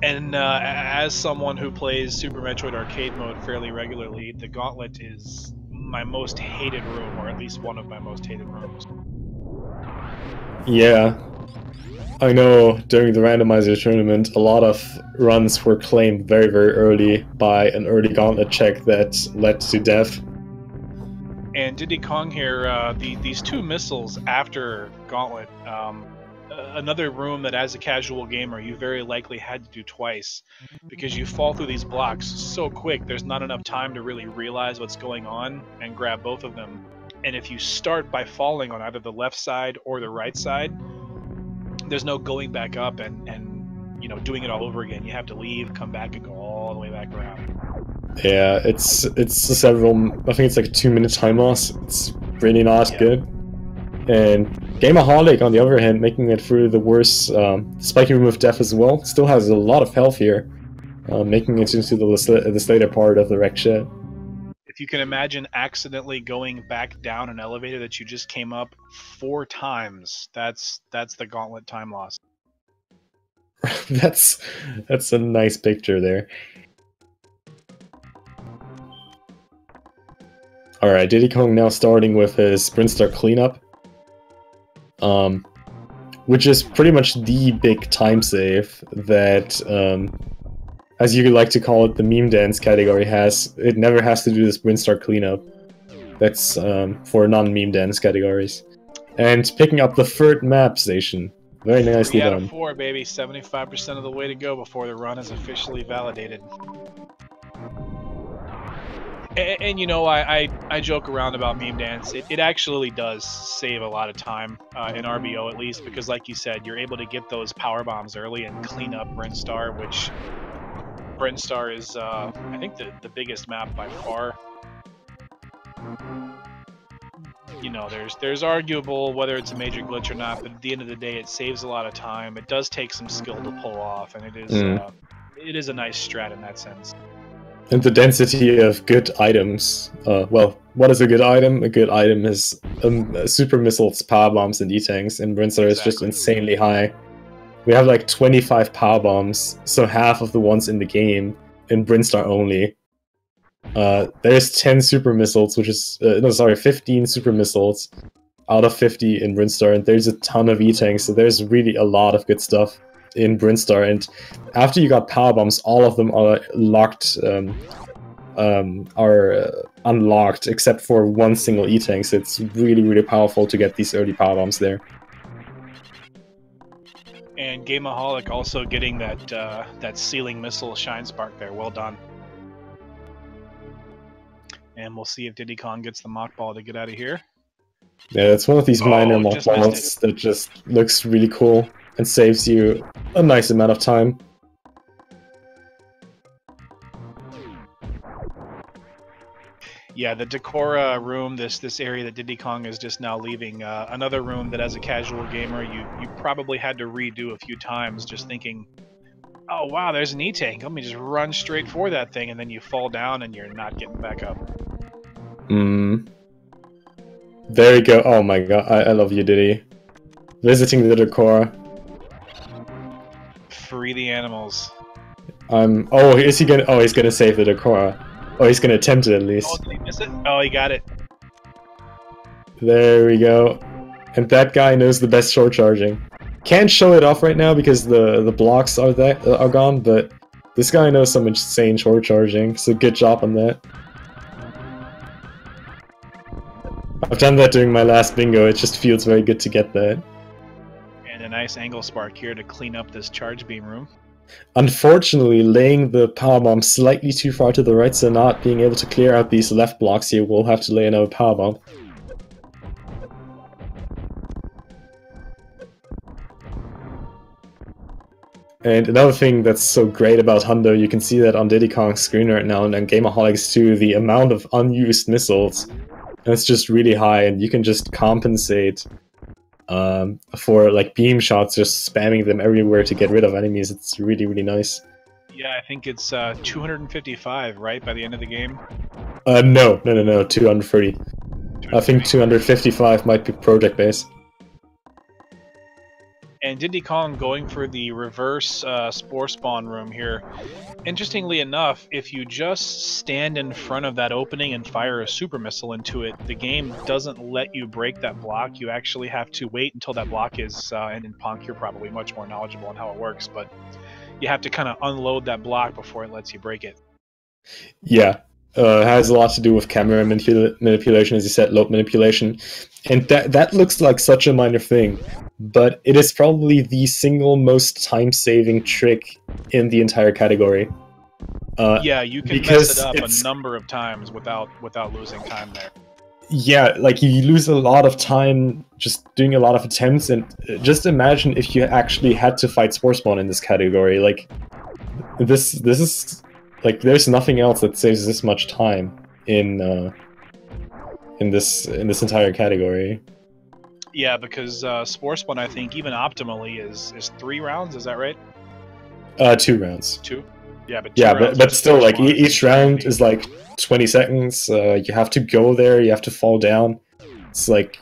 And as someone who plays Super Metroid Arcade Mode fairly regularly, the Gauntlet is my most hated room, or at least one of my most hated rooms. Yeah. I know during the randomizer tournament, a lot of runs were claimed very, very early by an early Gauntlet check that led to death. And Di10Kong here, these 2 missiles after Gauntlet, another room that as a casual gamer you very likely had to do twice, because you fall through these blocks so quick there's not enough time to really realize what's going on and grab both of them. And if you start by falling on either the left side or the right side, there's no going back up and you know, doing it all over again. You have to leave, come back, and go all the way back around. Yeah, it's several. I think it's like a 2-minute time loss. It's really not good. And Gameaholic, on the other hand, making it through the worst spiky room of death as well. Still has a lot of health here, making it into the later part of the wreck ship. If you can imagine accidentally going back down an elevator that you just came up 4 times, that's the Gauntlet time loss. that's a nice picture there. Alright, Di10Kong now starting with his Sprint Star cleanup. Which is pretty much the big time save that, as you like to call it, the meme dance category has. It never has to do the Sprint Star cleanup. That's for non-meme dance categories. And picking up the 3rd map station. Very nicely done. 3 out of 4, baby. 75% of the way to go before the run is officially validated. And you know, I joke around about meme dance. It actually does save a lot of time in RBO, at least, because like you said, you're able to get those power bombs early and clean up Brent Star, which Brent Star is I think the biggest map by far. You know, there's arguable whether it's a major glitch or not, but at the end of the day, it saves a lot of time. It does take some skill to pull off, and it is a nice strat in that sense. And the density of good items. Well, what is a good item? A good item is super missiles, power bombs, and E-tanks, and Brent Star is just insanely high. We have like 25 power bombs, so half of the ones in the game in Brent Star only. There's 10 super missiles, which is 15 super missiles out of 50 in Brent Star, and there's a ton of E-tanks, so there's really a lot of good stuff in Brent Star. And after you got power bombs, all of them are locked, unlocked, except for one single E-tank. So it's really, really powerful to get these early power bombs there. And Gameaholic also getting that ceiling missile shine spark there. Well done. And we'll see if Di10Kong gets the mock ball to get out of here. Yeah, it's one of these minor mock just missed balls that just looks really cool and saves you a nice amount of time. Yeah, the Decora room, this area that Di10Kong is just now leaving, another room that as a casual gamer you probably had to redo a few times, just thinking, oh wow, there's an E-tank, let me just run straight for that thing, and then you fall down and you're not getting back up. There you go. Oh my god, I love you, Diddy. Visiting the Decora. Free the animals. Oh, is he gonna? Oh, he's gonna save the Decora. Oh, he's gonna attempt it at least. Oh, did he miss it? Oh, he got it. There we go. And that guy knows the best short charging. Can't show it off right now because the blocks are gone, but this guy knows some insane short charging, so good job on that. I've done that during my last bingo, it just feels very good to get that. And a nice angle spark here to clean up this charge beam room. Unfortunately, laying the powerbomb slightly too far to the right, so not being able to clear out these left blocks here, we'll have to lay another powerbomb. And another thing that's so great about Hundo, you can see that on Di10Kong's screen right now, and on Gameaholics too, the amount of unused missiles. And it's just really high, and you can just compensate for like beam shots, just spamming them everywhere to get rid of enemies. It's really, really nice. Yeah, I think it's 255, right, by the end of the game? No, 230. I think 255 might be project base. And Di10Kong going for the reverse spore spawn room here. Interestingly enough, if you just stand in front of that opening and fire a super missile into it, the game doesn't let you break that block. You actually have to wait until that block is, and in Ponk you're probably much more knowledgeable on how it works, but you have to kind of unload that block before it lets you break it. Yeah, it has a lot to do with camera manipulation, as you said, load manipulation. And that looks like such a minor thing, but it is probably the single most time-saving trick in the entire category. Yeah, you can mess it up a number of times without losing time there. Yeah, like you lose a lot of time just doing a lot of attempts, and just imagine if you actually had to fight Spore Spawn in this category. Like, this is like there's nothing else that saves this much time in this entire category. Yeah, because Spore Spawn, I think, even optimally is 3 rounds. Is that right? 2 rounds. 2. Yeah, but but still, like each round is like 20 seconds. You have to go there. You have to fall down. It's like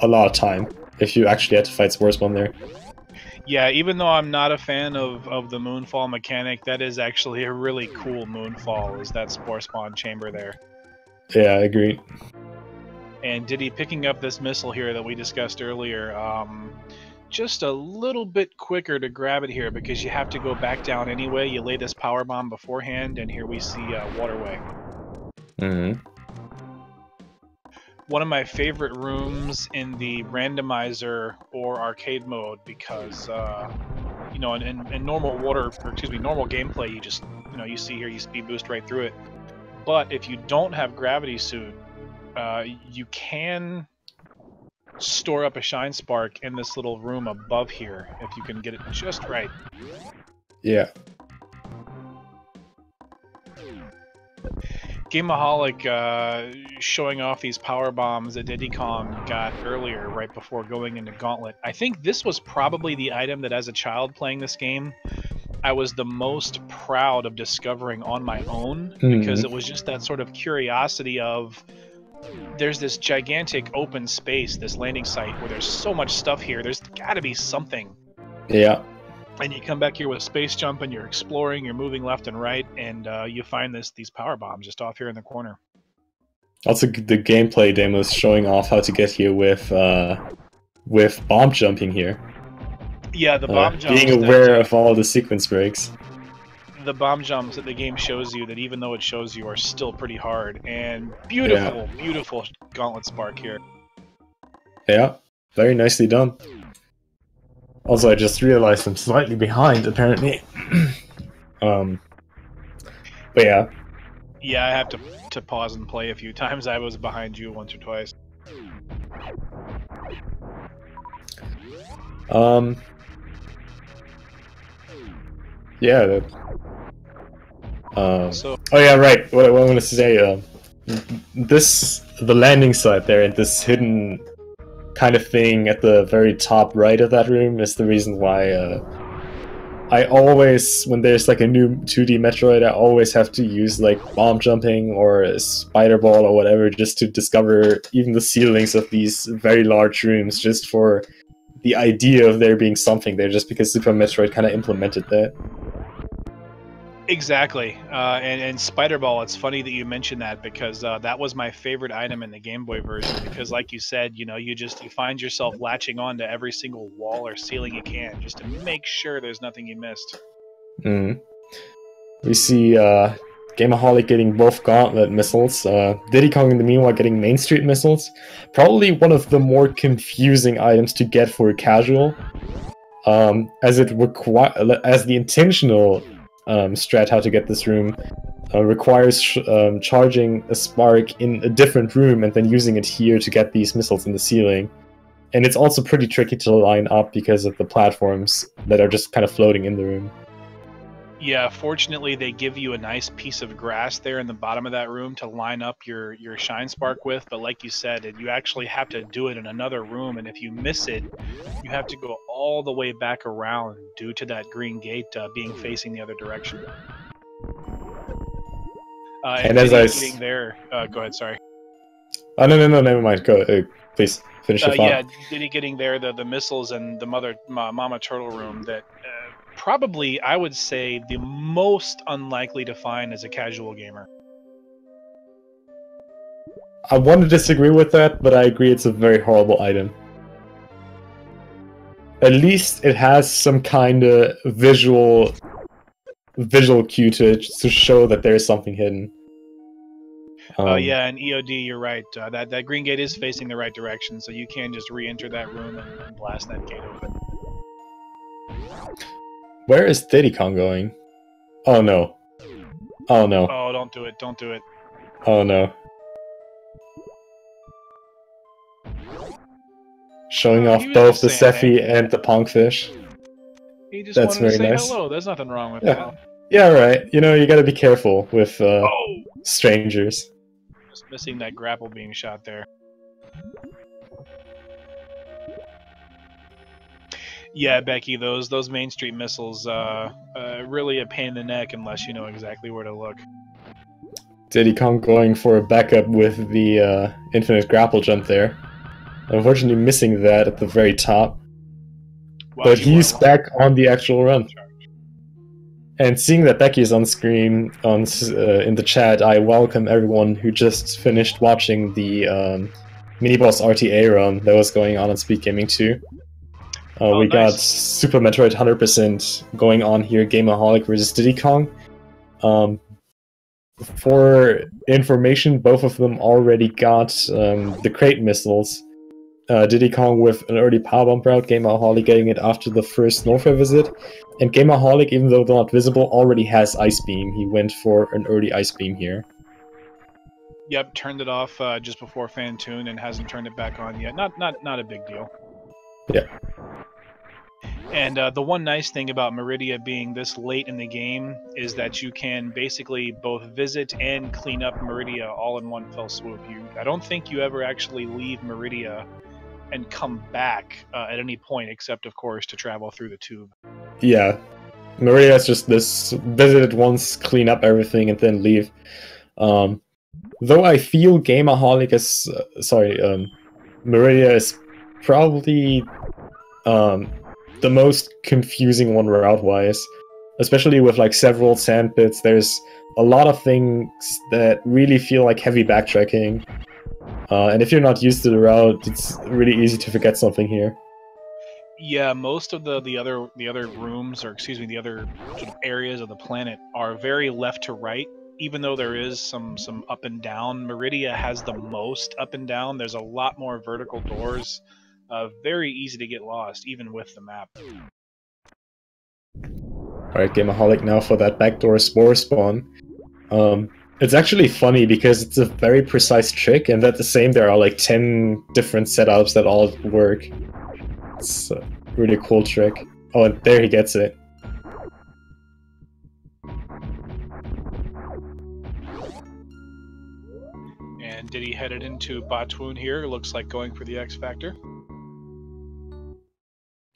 a lot of time if you actually had to fight Spore Spawn there. Yeah, even though I'm not a fan of the moonfall mechanic, that is actually a really cool moonfall. Is that Spore Spawn chamber there? Yeah, I agree. And Diddy picking up this missile here that we discussed earlier, just a little bit quicker to grab it here because you have to go back down anyway. You lay this power bomb beforehand, and here we see Waterway. One of my favorite rooms in the randomizer or arcade mode because, you know, in normal normal gameplay, you just, you see here, you speed boost right through it. But if you don't have Gravity Suit, you can store up a Shine Spark in this little room above here if you can get it just right. Yeah. Gameaholic showing off these power bombs that Di10Kong got earlier right before going into Gauntlet. I think this was probably the item that as a child playing this game I was the most proud of discovering on my own because it was just that sort of curiosity of there's this gigantic open space, this landing site where there's so much stuff here, there's got to be something. Yeah. And you come back here with Space Jump and you're exploring, you're moving left and right, and you find these power bombs just off here in the corner. Also, the gameplay demos showing off how to get here with bomb jumping here. Yeah, the bomb jumps. Being aware of all the sequence breaks. The bomb jumps that the game shows you, that even though it shows you, are still pretty hard. And beautiful, beautiful Gauntlet Spark here. Yeah, very nicely done. Also, I just realized I'm slightly behind, apparently. But yeah. Yeah, I have to pause and play a few times. I was behind you once or twice. Yeah. So oh yeah, right. What I wanted to say. The landing site there and this hidden kind of thing at the very top right of that room is the reason why I always, when there's like a new 2D Metroid, I always have to use like bomb jumping or a spider ball or whatever just to discover even the ceilings of these very large rooms, just for the idea of there being something there, just because Super Metroid kind of implemented that. exactly, and Spider Ball. It's funny that you mentioned that because that was my favorite item in the Game Boy version. Because, like you said, you find yourself latching on to every single wall or ceiling you can just to make sure there's nothing you missed. We see Gameaholic getting both gauntlet missiles, Di10Kong in the meanwhile getting Main Street missiles. Probably one of the more confusing items to get for casual, as the intentional strat how to get this room requires charging a spark in a different room and then using it here to get these missiles in the ceiling. And it's also pretty tricky to line up because of the platforms that are just kind of floating in the room. Yeah, fortunately they give you a nice piece of grass there in the bottom of that room to line up your shine spark with, but like you said, you actually have to do it in another room, and if you miss it, you have to go all the way back around due to that green gate being facing the other direction. And as I getting there, go ahead, sorry. Oh no, never mind. Go, please finish your thought. Yeah, Diddy getting there, the missiles and the Mama Turtle room that probably I would say the most unlikely to find as a casual gamer. I want to disagree with that, but I agree it's a very horrible item. At least it has some kind of visual cue to show that there is something hidden. Yeah, and EOD, you're right. That green gate is facing the right direction, so you can just re-enter that room and blast that gate open. Where is Di10Kong going? Oh no. Oh no. Oh, don't do it. Don't do it. Oh no. Showing off both the Sephi and the Pongfish. He just That's wanted to very say nice. hello. There's nothing wrong with that. Yeah, right. You know, you gotta be careful with strangers. Just missing that grapple being shot there. Yeah, Becky, those Main Street missiles really a pain in the neck unless you know exactly where to look. Di10Kong going for a backup with the infinite grapple jump there. Unfortunately missing that at the very top. But he's back on the actual run. And seeing that Becky is on screen in the chat, I welcome everyone who just finished watching the mini-boss RTA run that was going on Speed Gaming 2. We got Super Metroid 100% going on here, Gameaholic versus Di10Kong. For information, both of them already got the crate missiles. Di10Kong with an early power bump route, Gameaholic getting it after the first Norfair visit. And Gameaholic, even though they're not visible, already has Ice Beam. He went for an early Ice Beam here. Yep, turned it off just before Fantune and hasn't turned it back on yet. Not a big deal. Yeah. And the one nice thing about Meridia being this late in the game is that you can basically both visit and clean up Meridia all in one fell swoop. I don't think you ever actually leave Meridia and come back at any point, except, of course, to travel through the tube. Yeah. Meridia's just this visit it once, clean up everything, and then leave. Though I feel Gameaholic is... Meridia is probably the most confusing one route-wise. Especially with like several sand pits, there's a lot of things that really feel like heavy backtracking. And if you're not used to the route, it's really easy to forget something here. Yeah, most of the other rooms, or excuse me, the other sort of areas of the planet are very left to right. Even though there is some up and down, Meridia has the most up and down. There's a lot more vertical doors very easy to get lost, even with the map. Alright, Gameaholic now for that backdoor spore spawn. It's actually funny because it's a very precise trick, and at the same there are like 10 different setups that all work. It's a really cool trick. Oh, and there he gets it. And Diddy headed into Batwoon here. Looks like going for the X Factor.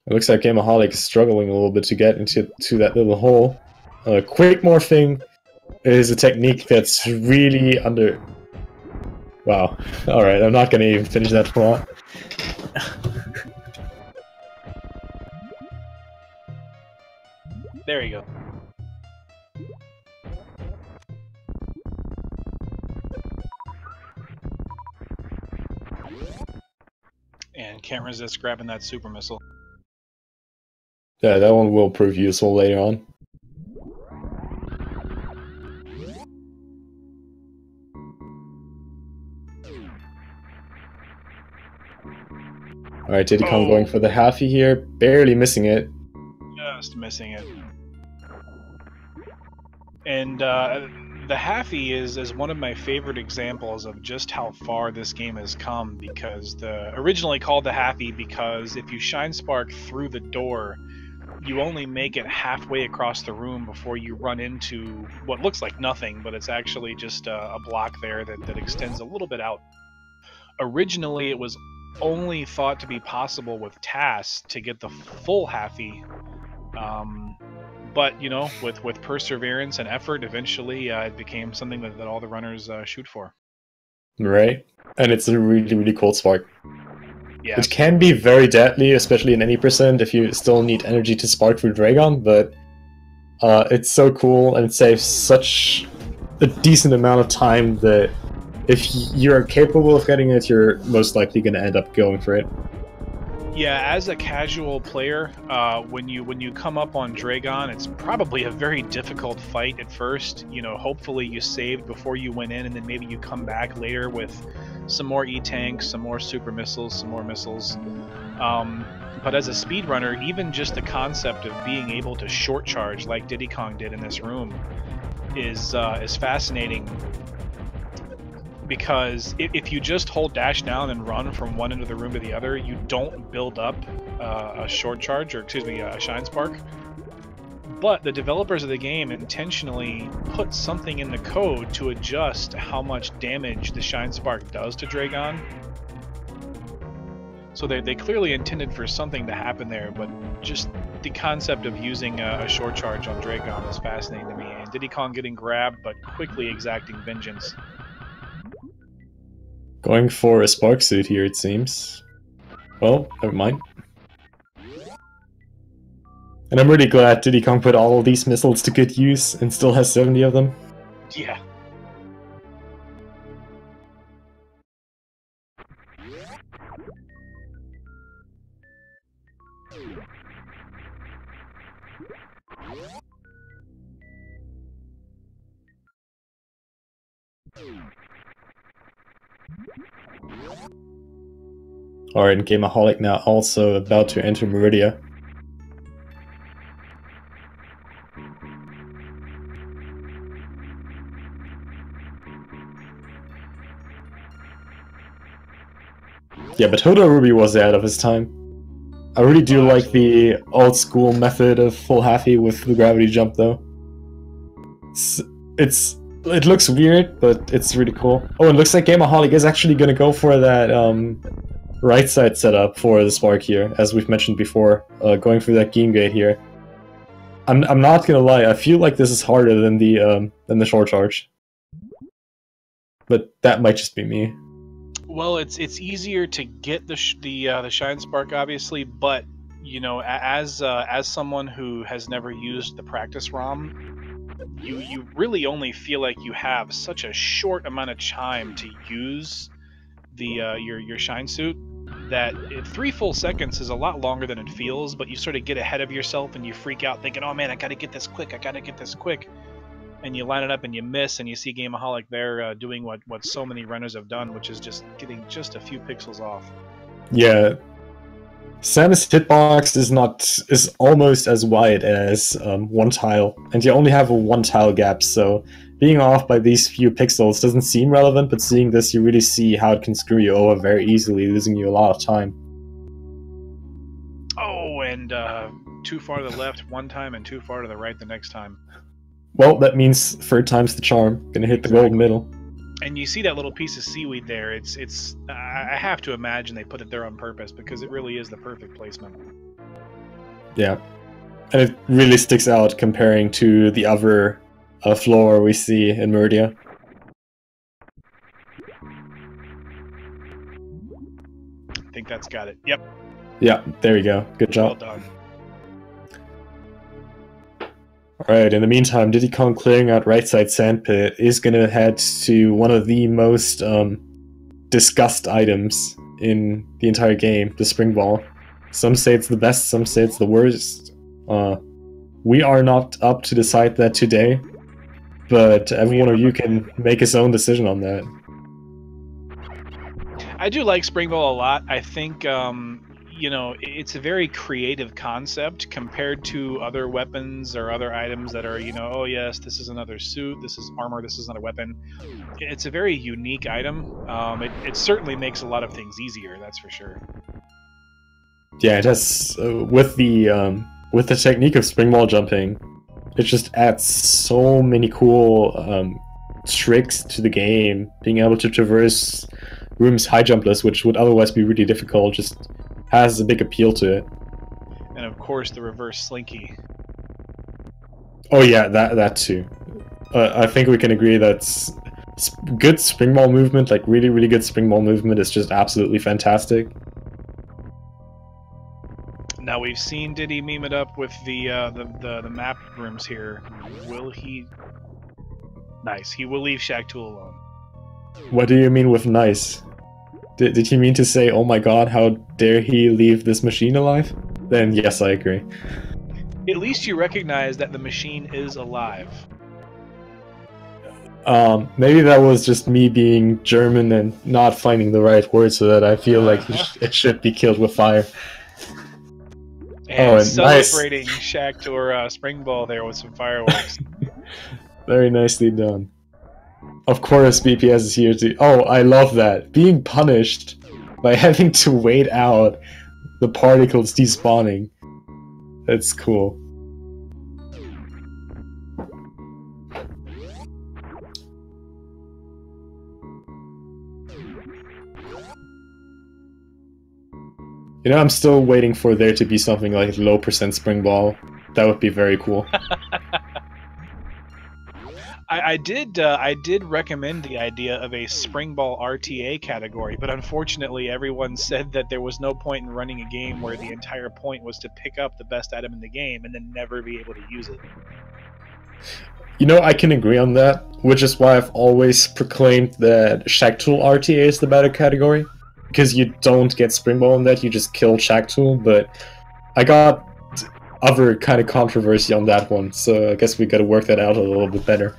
It looks like Gameaholic is struggling a little bit to get into that little hole. Quick morphing is a technique that's really under... Wow. Alright, I'm not gonna even finish that thought. There you go. And can't resist grabbing that super missile. Yeah, that one will prove useful later on. Alright, Di10Kong going for the halfie here, barely missing it. Just missing it. And the halfie is one of my favorite examples of just how far this game has come, because originally called the halfie because if you shine spark through the door, you only make it halfway across the room before you run into what looks like nothing, but it's actually just a block there that extends a little bit out. Originally, it was only thought to be possible with TAS to get the full halfie, but you know, with perseverance and effort, eventually it became something that all the runners shoot for. Right, and it's a really, really cool spark. Yeah. It can be very deadly, especially in any percent if you still need energy to spark through Dragon, but it's so cool and it saves such a decent amount of time that if you're capable of getting it, you're most likely going to end up going for it. Yeah, as a casual player, when you come up on Dragon, it's probably a very difficult fight at first. You know, hopefully you saved before you went in, and then maybe you come back later with some more E-tanks, some more super missiles, some more missiles. But as a speedrunner, even just the concept of being able to short charge like Di10Kong did in this room is fascinating. Because if you just hold dash down and run from one end of the room to the other, you don't build up a short charge, or excuse me, a shine spark. But the developers of the game intentionally put something in the code to adjust how much damage the shine spark does to Dragon. So they clearly intended for something to happen there, but just the concept of using a short charge on Dragon is fascinating to me. And Di10Kong getting grabbed, but quickly exacting vengeance. Going for a spark suit here, it seems. Well, never mind. And I'm really glad Di10Kong put all of these missiles to good use and still has 70 of them. Yeah. Alright, and Gameaholic now also about to enter Meridia. Yeah, but Hodo Ruby was ahead of his time. I really do like the old school method of full halfie with the gravity jump though. It looks weird, but it's really cool. Oh, it looks like Gameaholic is actually gonna go for that right side setup for the spark here, as we've mentioned before, going through that game gate here. I'm not gonna lie, I feel like this is harder than the short charge, but that might just be me. Well, it's easier to get the shine spark, obviously, but you know, as someone who has never used the practice ROM, you really only feel like you have such a short amount of time to use the your shine suit, that 3 full seconds is a lot longer than it feels, but you sort of get ahead of yourself and you freak out thinking, oh man, I gotta get this quick, and you line it up and you miss, and you see Gameaholic there doing what so many runners have done, which is just getting just a few pixels off. Yeah, Samus hitbox is almost as wide as one tile, and you only have a one tile gap, so being off by these few pixels doesn't seem relevant, but seeing this you really see how it can screw you over very easily, losing you a lot of time. Oh, and too far to the left one time and too far to the right the next time. Well, that means third time's the charm. Gonna hit the golden middle. And you see that little piece of seaweed there. It's I have to imagine they put it there on purpose because it really is the perfect placement. Yeah, and it really sticks out comparing to the other floor we see in Murdia. I think that's got it. Yep. Yeah, there you go. Good job. Well done. Alright, in the meantime, Di10Kong clearing out right side sandpit is gonna head to one of the most discussed items in the entire game, the spring ball. Some say it's the best, some say it's the worst. We are not up to decide that today, but every one of you can make his own decision on that. I do like spring ball a lot. I think you know, it's a very creative concept compared to other weapons or other items that are, you know, oh yes, this is another suit, this is armor, this is another weapon. It's a very unique item. It certainly makes a lot of things easier, that's for sure. Yeah, it has with the technique of spring ball jumping, it just adds so many cool tricks to the game. Being able to traverse rooms high jumpless, which would otherwise be really difficult, just has a big appeal to it. And of course the reverse slinky. Oh yeah, that too. I think we can agree that good spring ball movement, like really good spring ball movement, is just absolutely fantastic. Now we've seen Diddy meme it up with the map rooms here. Will he? Nice. He will leave Shaq alone. What do you mean with nice? Did he mean to say, oh my god, how dare he leave this machine alive? Then yes, I agree. At least you recognize that the machine is alive. Maybe that was just me being German and not finding the right word so that I feel like it should be killed with fire. And celebrating nice. Shaq or Spring Ball there with some fireworks. Very nicely done. Of course, BPS is here too. Oh, I love that. Being punished by having to wait out the particles despawning. That's cool. You know, I'm still waiting for there to be something like low percent spring ball. That would be very cool. I did recommend the idea of a spring ball RTA category, but unfortunately everyone said that there was no point in running a game where the entire point was to pick up the best item in the game and then never be able to use it. You know, I can agree on that, which is why I've always proclaimed that Shack Tool RTA is the better category. Because you don't get spring ball in that, you just kill Shack Tool, but I got other kind of controversy on that one, so I guess we gotta work that out a little bit better.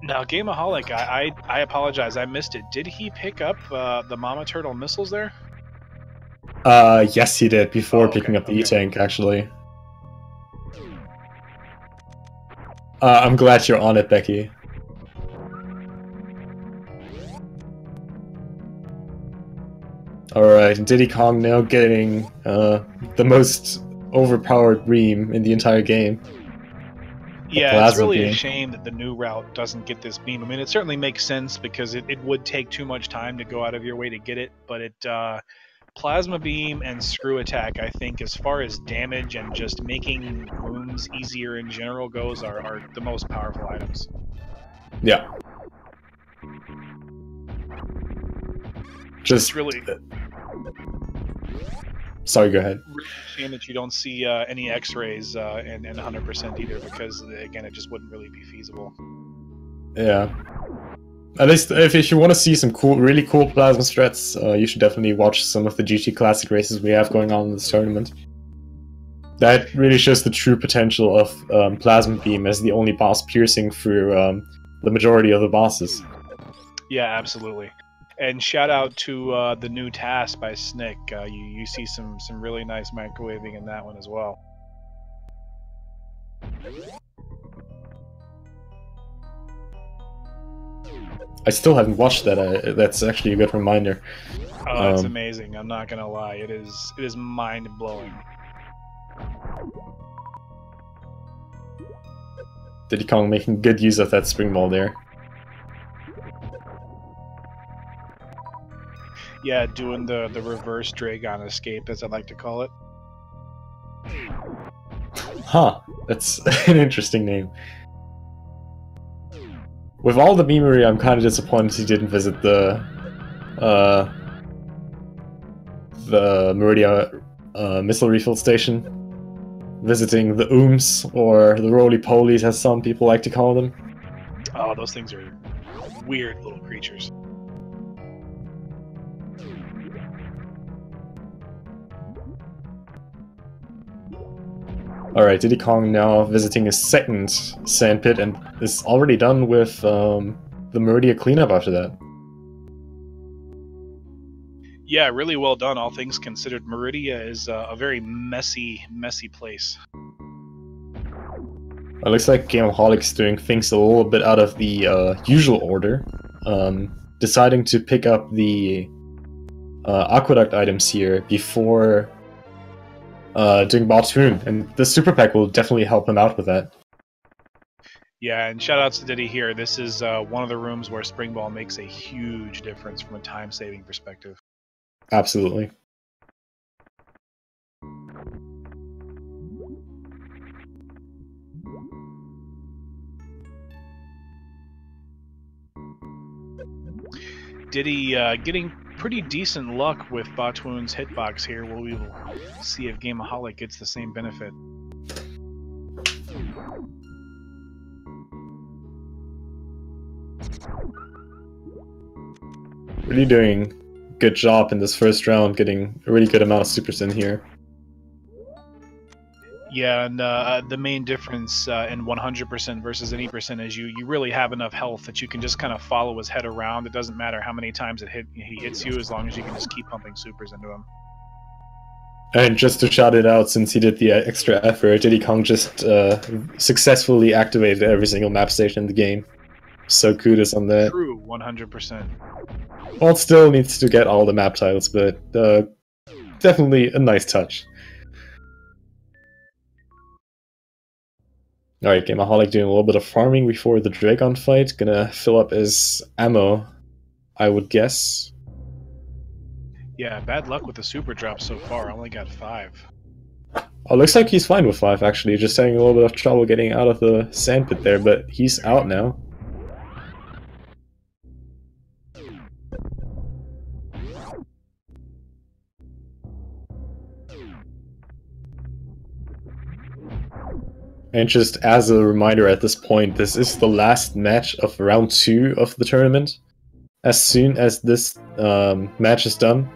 Now, Gameaholic, I apologize, I missed it. Did he pick up the Mama Turtle missiles there? Yes he did, before picking up the E-Tank, actually. I'm glad you're on it, Becky. Alright, Di10Kong now getting the most overpowered beam in the entire game. Yeah, it's really a shame that the new route doesn't get this beam. I mean, it certainly makes sense because it would take too much time to go out of your way to get it, but it Plasma Beam and Screw Attack, I think, as far as damage and just making rooms easier in general goes, are the most powerful items. Yeah. Just really... Sorry, go ahead. Really shame that you don't see any X-rays and 100% either, because again, it just wouldn't really be feasible. Yeah. At least if you want to see some really cool plasma strats, you should definitely watch some of the GT Classic races we have going on in this tournament. That really shows the true potential of Plasma Beam as the only boss piercing through the majority of the bosses. Yeah, absolutely. And shout out to the new task by Snick. You see some really nice microwaving in that one as well. I still haven't watched that. That's actually a good reminder. Oh, it's amazing. I'm not gonna lie. It is mind blowing. Di10Kong making good use of that spring ball there. Yeah, doing the reverse Dragon escape, as I like to call it. Huh, that's an interesting name. With all the memery, I'm kind of disappointed he didn't visit the Meridia missile refill station. Visiting the Ooms, or the roly-polies as some people like to call them. Oh, those things are weird little creatures. Alright, Di10Kong now visiting his second sandpit and is already done with the Meridia cleanup after that. Yeah, really well done, all things considered. Meridia is a very messy place. It looks like Gameaholic's doing things a little bit out of the usual order. Deciding to pick up the aqueduct items here before doing Batoon, and the super pack will definitely help him out with that. Yeah, and shoutouts to Diddy here. This is one of the rooms where Spring Ball makes a huge difference from a time-saving perspective. Absolutely. Diddy getting pretty decent luck with Batoon's hitbox here. Well, we will see if Gameaholic gets the same benefit. Really doing a good job in this first round, getting a really good amount of supers in here. Yeah, and the main difference in 100% versus any percent is you really have enough health that you can just kind of follow his head around. It doesn't matter how many times he hits you, as long as you can just keep pumping supers into him. And just to shout it out, since he did the extra effort, Di10Kong just successfully activated every single map station in the game. So kudos on that. True, 100%. Well, it still needs to get all the map titles, but definitely a nice touch. Alright, Gameaholic doing a little bit of farming before the Dragon fight. Gonna fill up his ammo, I would guess. Yeah, bad luck with the super drop so far. I only got 5. Oh, looks like he's fine with 5, actually. Just having a little bit of trouble getting out of the sandpit there, but he's out now. And just as a reminder at this point, this is the last match of round 2 of the tournament. As soon as this match is done,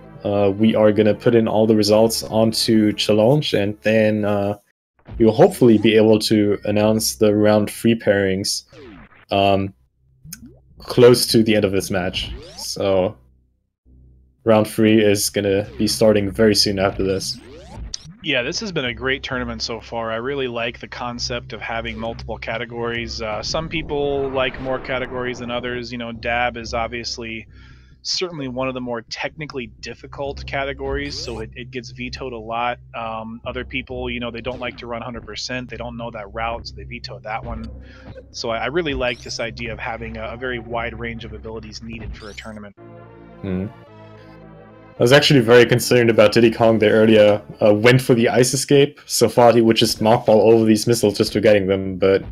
we are going to put in all the results onto Challenge, and then we will hopefully be able to announce the round 3 pairings close to the end of this match. So round 3 is going to be starting very soon after this. Yeah, this has been a great tournament so far. I really like the concept of having multiple categories. Some people like more categories than others. You know, Dab is obviously certainly one of the more technically difficult categories, so it gets vetoed a lot. Other people, you know, they don't like to run 100%. They don't know that route, so they veto that one. So I really like this idea of having a very wide range of abilities needed for a tournament. I was actually very concerned about Di10Kong there earlier. Went for the ice escape, so thought he would just mockball over these missiles just for getting them, but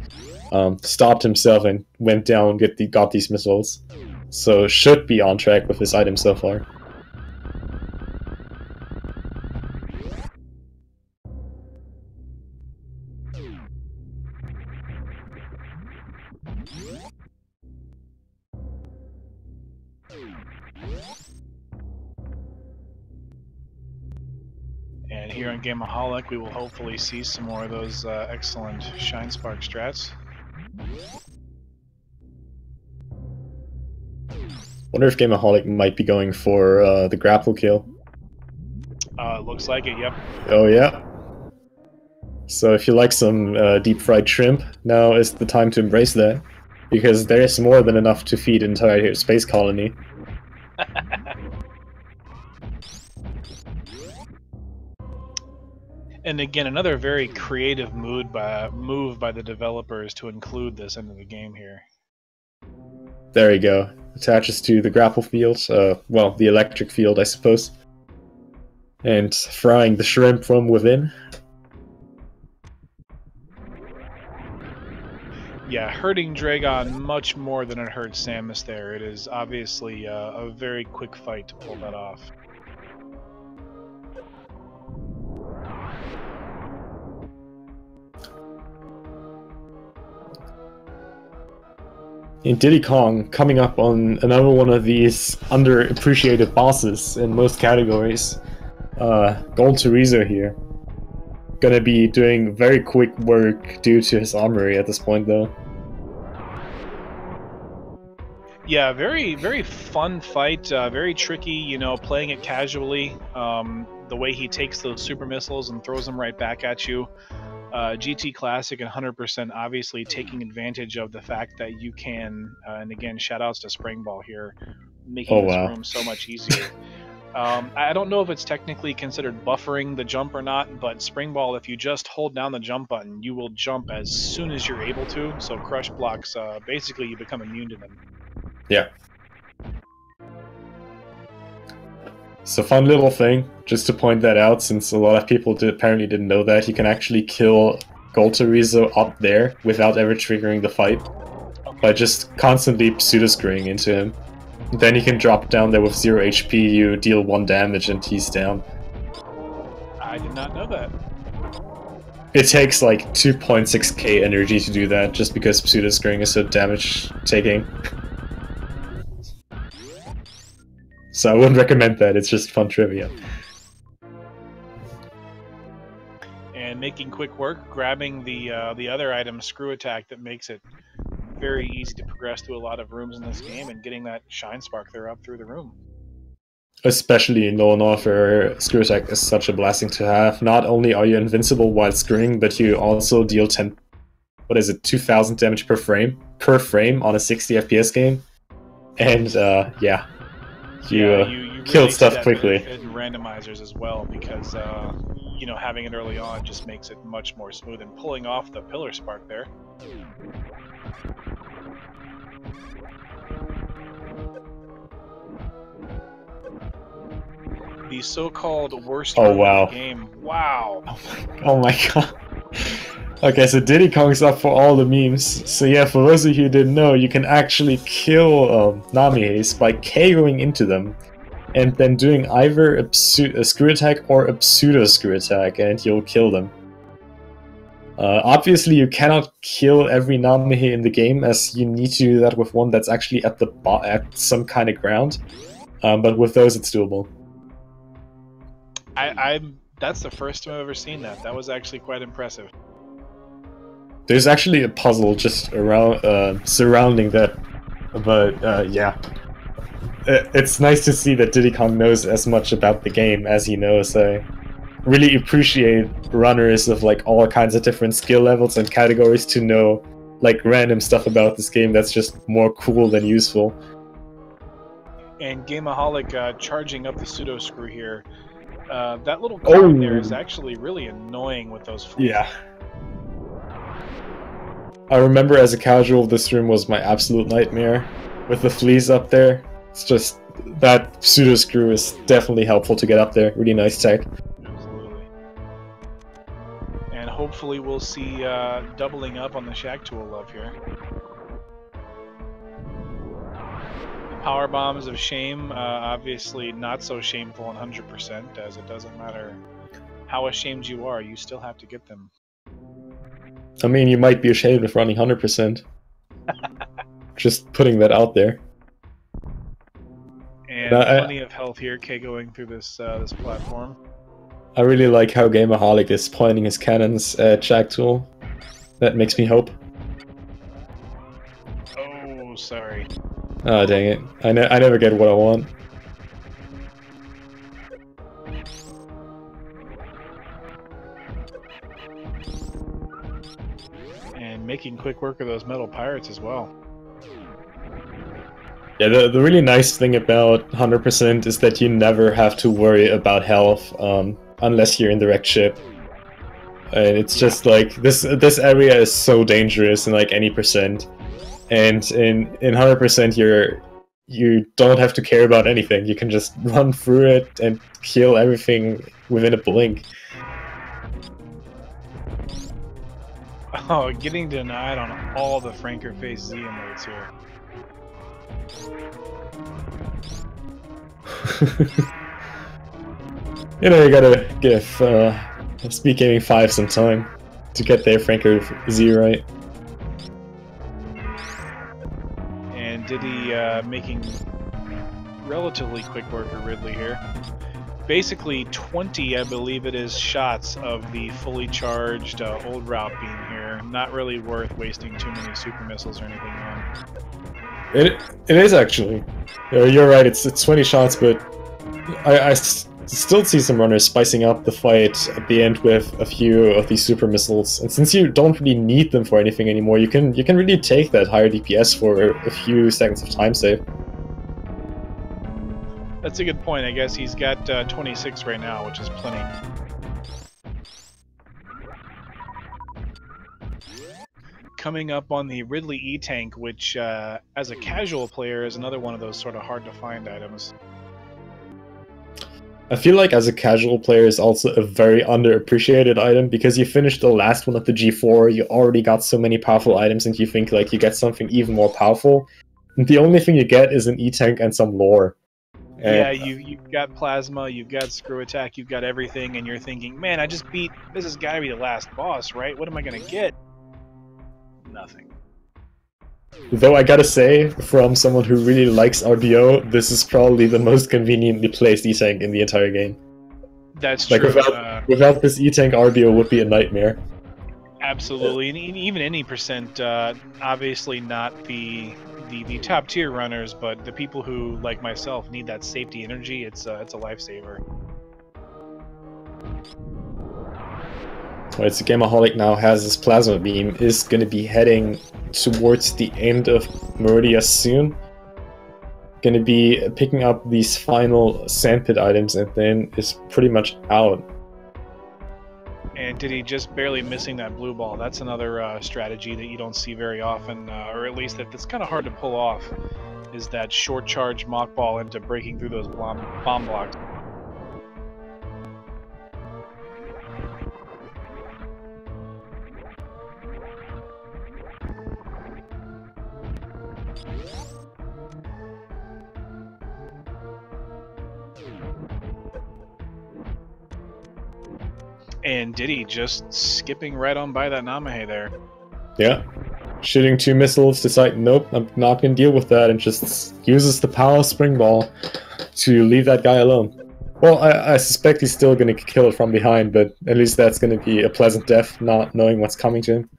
stopped himself and went down and got these missiles. So should be on track with his item so far. And here on Gameaholic, we will hopefully see some more of those excellent Shine Spark strats. Wonder if Gameaholic might be going for the grapple kill. Looks like it, yep. Oh yeah. So if you like some deep fried shrimp, now is the time to embrace that. Because there is more than enough to feed an entire space colony. And again, another very creative move by the developers to include this into the game here. There you go. Attaches to the grapple field, well, the electric field, I suppose. And frying the shrimp from within. Yeah, hurting Dragon much more than it hurt Samus there. It is obviously a very quick fight to pull that off. In Di10Kong, coming up on another one of these underappreciated bosses in most categories. Gold Chorizo here. Gonna be doing very quick work due to his armory at this point, though. Yeah, very, very fun fight. Very tricky, you know, playing it casually. The way he takes those super missiles and throws them right back at you. GT Classic and 100% obviously taking advantage of the fact that you can, and again, shoutouts to Springball here, making this room so much easier. I don't know if it's technically considered buffering the jump or not, but Springball, if you just hold down the jump button, you will jump as soon as you're able to. So crush blocks, basically you become immune to them. Yeah. So fun little thing, just to point that out, since a lot of people apparently didn't know that, you can actually kill Gold Chorizo up there without ever triggering the fight, by just constantly pseudo-screwing into him. Then he can drop down there with 0 HP, you deal 1 damage and he's down. I did not know that. It takes like 2.6k energy to do that, just because pseudo-screwing is so damage-taking. So I wouldn't recommend that, it's just fun trivia. And making quick work, grabbing the other item, Screw Attack, that makes it very easy to progress through a lot of rooms in this game, and getting that Shine Spark there up through the room. Especially in low and off, where Screw Attack is such a blessing to have. Not only are you invincible while screwing, but you also deal 2000 damage per frame on a 60 FPS game. And yeah. You killed really stuff quickly. In randomizers as well, because you know, having it early on just makes it much more smooth, and pulling off the Pillar Spark there. The so-called worst room in the game. Wow. Oh my god. Okay, so Di10Kong's up for all the memes. So yeah, for those of you who didn't know, you can actually kill Namihes by KOing into them, and then doing either a Screw Attack or a Pseudo-Screw Attack, and you'll kill them. Obviously, you cannot kill every Namihe in the game, as you need to do that with one that's actually at some kind of ground. But with those, it's doable. That's the first time I've ever seen that. That was actually quite impressive. There's actually a puzzle just around surrounding that, but yeah, it's nice to see that Di10Kong knows as much about the game as he knows. I really appreciate runners of like all kinds of different skill levels and categories to know like random stuff about this game that's just more cool than useful. And Gameaholic charging up the pseudo screw here. That little cone there is actually really annoying with those fleas. Yeah. I remember as a casual, this room was my absolute nightmare. With the fleas up there, it's just, that pseudo screw is definitely helpful to get up there. Really nice tech. Absolutely. And hopefully we'll see doubling up on the Shack Tool love here. Power bombs of shame, obviously not so shameful 100%, as it doesn't matter how ashamed you are, you still have to get them. I mean, you might be ashamed of running 100%. Just putting that out there. And plenty of health here, K going through this this platform. I really like how Gameaholic is pointing his cannons at Shack Tool. That makes me hope. Oh, sorry. Ah, dang it. I never get what I want. And making quick work of those metal pirates as well. Yeah, the really nice thing about 100% is that you never have to worry about health, unless you're in the wrecked ship. And it's just like, this area is so dangerous in like any percent. And in 100% you don't have to care about anything. You can just run through it and kill everything within a blink. Oh, getting denied on all the Franker Face Z emotes here. You know, you gotta give Speed Gaming 5 some time to get their Franker Z right. And Diddy making relatively quick work of Ridley here. Basically 20, I believe it is, shots of the fully charged old route beam here. Not really worth wasting too many super missiles or anything on. It is actually. You're right. It's 20 shots, but I still see some runners spicing up the fight at the end with a few of these super missiles. And since you don't really need them for anything anymore, you can really take that higher DPS for a few seconds of time save. That's a good point. I guess he's got 26 right now, which is plenty. Coming up on the Ridley E-Tank, which as a casual player is another one of those sort of hard to find items. I feel like as a casual player is also a very underappreciated item, because you finished the last one at the G4, you already got so many powerful items and you think like you get something even more powerful. And the only thing you get is an E-Tank and some lore. Yeah, you've got plasma, you've got screw attack, you've got everything, and you're thinking, man, I just beat, this has got to be the last boss, right? What am I going to get? Nothing. Though I gotta say, from someone who really likes RBO, this is probably the most conveniently placed E-Tank in the entire game. That's like, true. Without this E-Tank, RBO would be a nightmare. Absolutely, and even any percent, obviously not the top tier runners, but the people who, like myself, need that safety energy, it's a lifesaver. Right, so Gameaholic now has his plasma beam, is going to be heading towards the end of Meridia soon. Going to be picking up these final sandpit items and then is pretty much out. And Diddy just barely missing that blue ball. That's another strategy that you don't see very often, or at least that's kind of hard to pull off, is that short charge mock ball into breaking through those bomb blocks. And Diddy just skipping right on by that Namahe there. Yeah. Shooting 2 missiles, decide, nope, I'm not going to deal with that, and just uses the power spring ball to leave that guy alone. Well, I suspect he's still going to kill it from behind, but at least that's going to be a pleasant death, not knowing what's coming to him.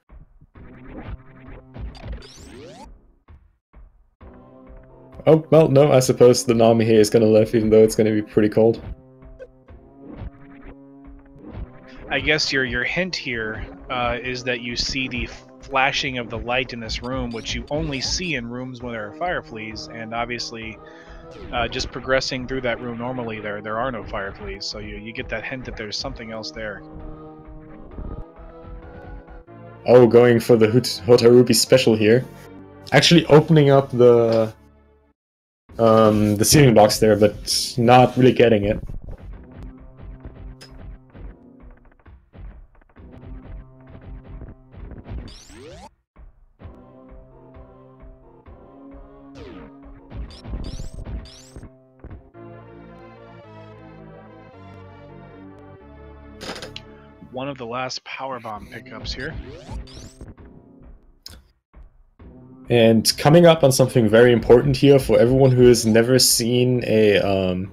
Oh, well, no, I suppose the Nami here is going to live, even though it's going to be pretty cold. I guess your hint here is that you see the flashing of the light in this room, which you only see in rooms when there are fire fleas, and obviously just progressing through that room normally there are no fire fleas, so you get that hint that there's something else there. Oh, going for the Hotarubi special here. Actually opening up the ceiling box there, but not really getting it. One of the last powerbomb pickups here. And coming up on something very important here for everyone who has never seen a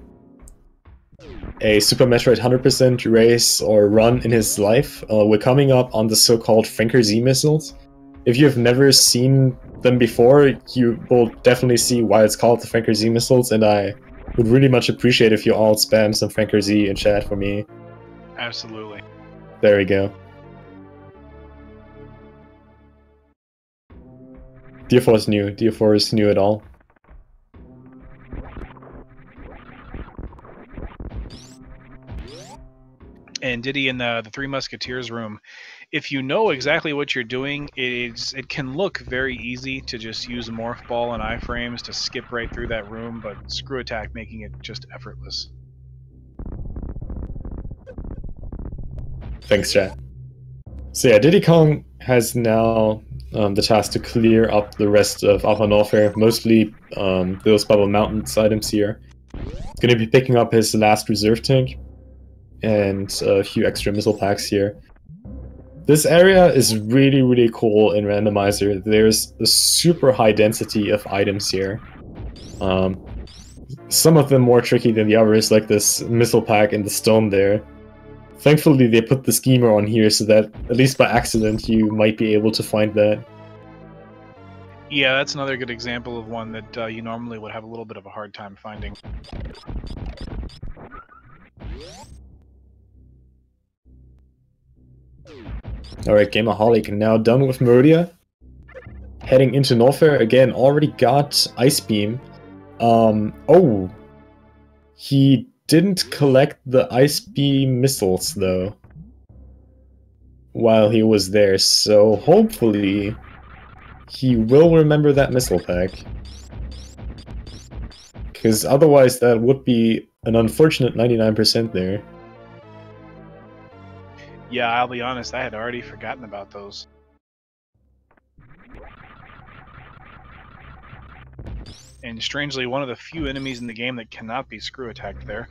Super Metroid 100% race or run in his life, we're coming up on the so-called Franker Z missiles. if you've never seen them before, you will definitely see why it's called the Franker Z missiles, and I would really much appreciate if you all spam some Franker Z in chat for me. Absolutely. There we go. Dia4 is new. Dia4 is new at all. And Diddy in the Three Musketeers room, if you know exactly what you're doing, it can look very easy to just use a morph ball and iframes to skip right through that room, but screw attack making it just effortless. Thanks, chat. So yeah, Di10Kong has now the task to clear up the rest of Alpha Norfair, mostly those Bubble Mountains items here. He's going to be picking up his last reserve tank and a few extra missile packs here. This area is really, really cool in Randomizer. There's a super high density of items here. Some of them more tricky than the others, like this missile pack in the stone there. Thankfully, they put the schemer on here so that, at least by accident, you might be able to find that. Yeah, that's another good example of one that you normally would have a little bit of a hard time finding. Alright, Gameaholic now done with Meridia. Heading into Norfair again, already got Ice Beam. Oh, he didn't collect the Ice Beam missiles though while he was there, so hopefully he will remember that missile pack. Because otherwise that would be an unfortunate 99% there. Yeah, I'll be honest, I had already forgotten about those. And strangely, one of the few enemies in the game that cannot be screw attacked there.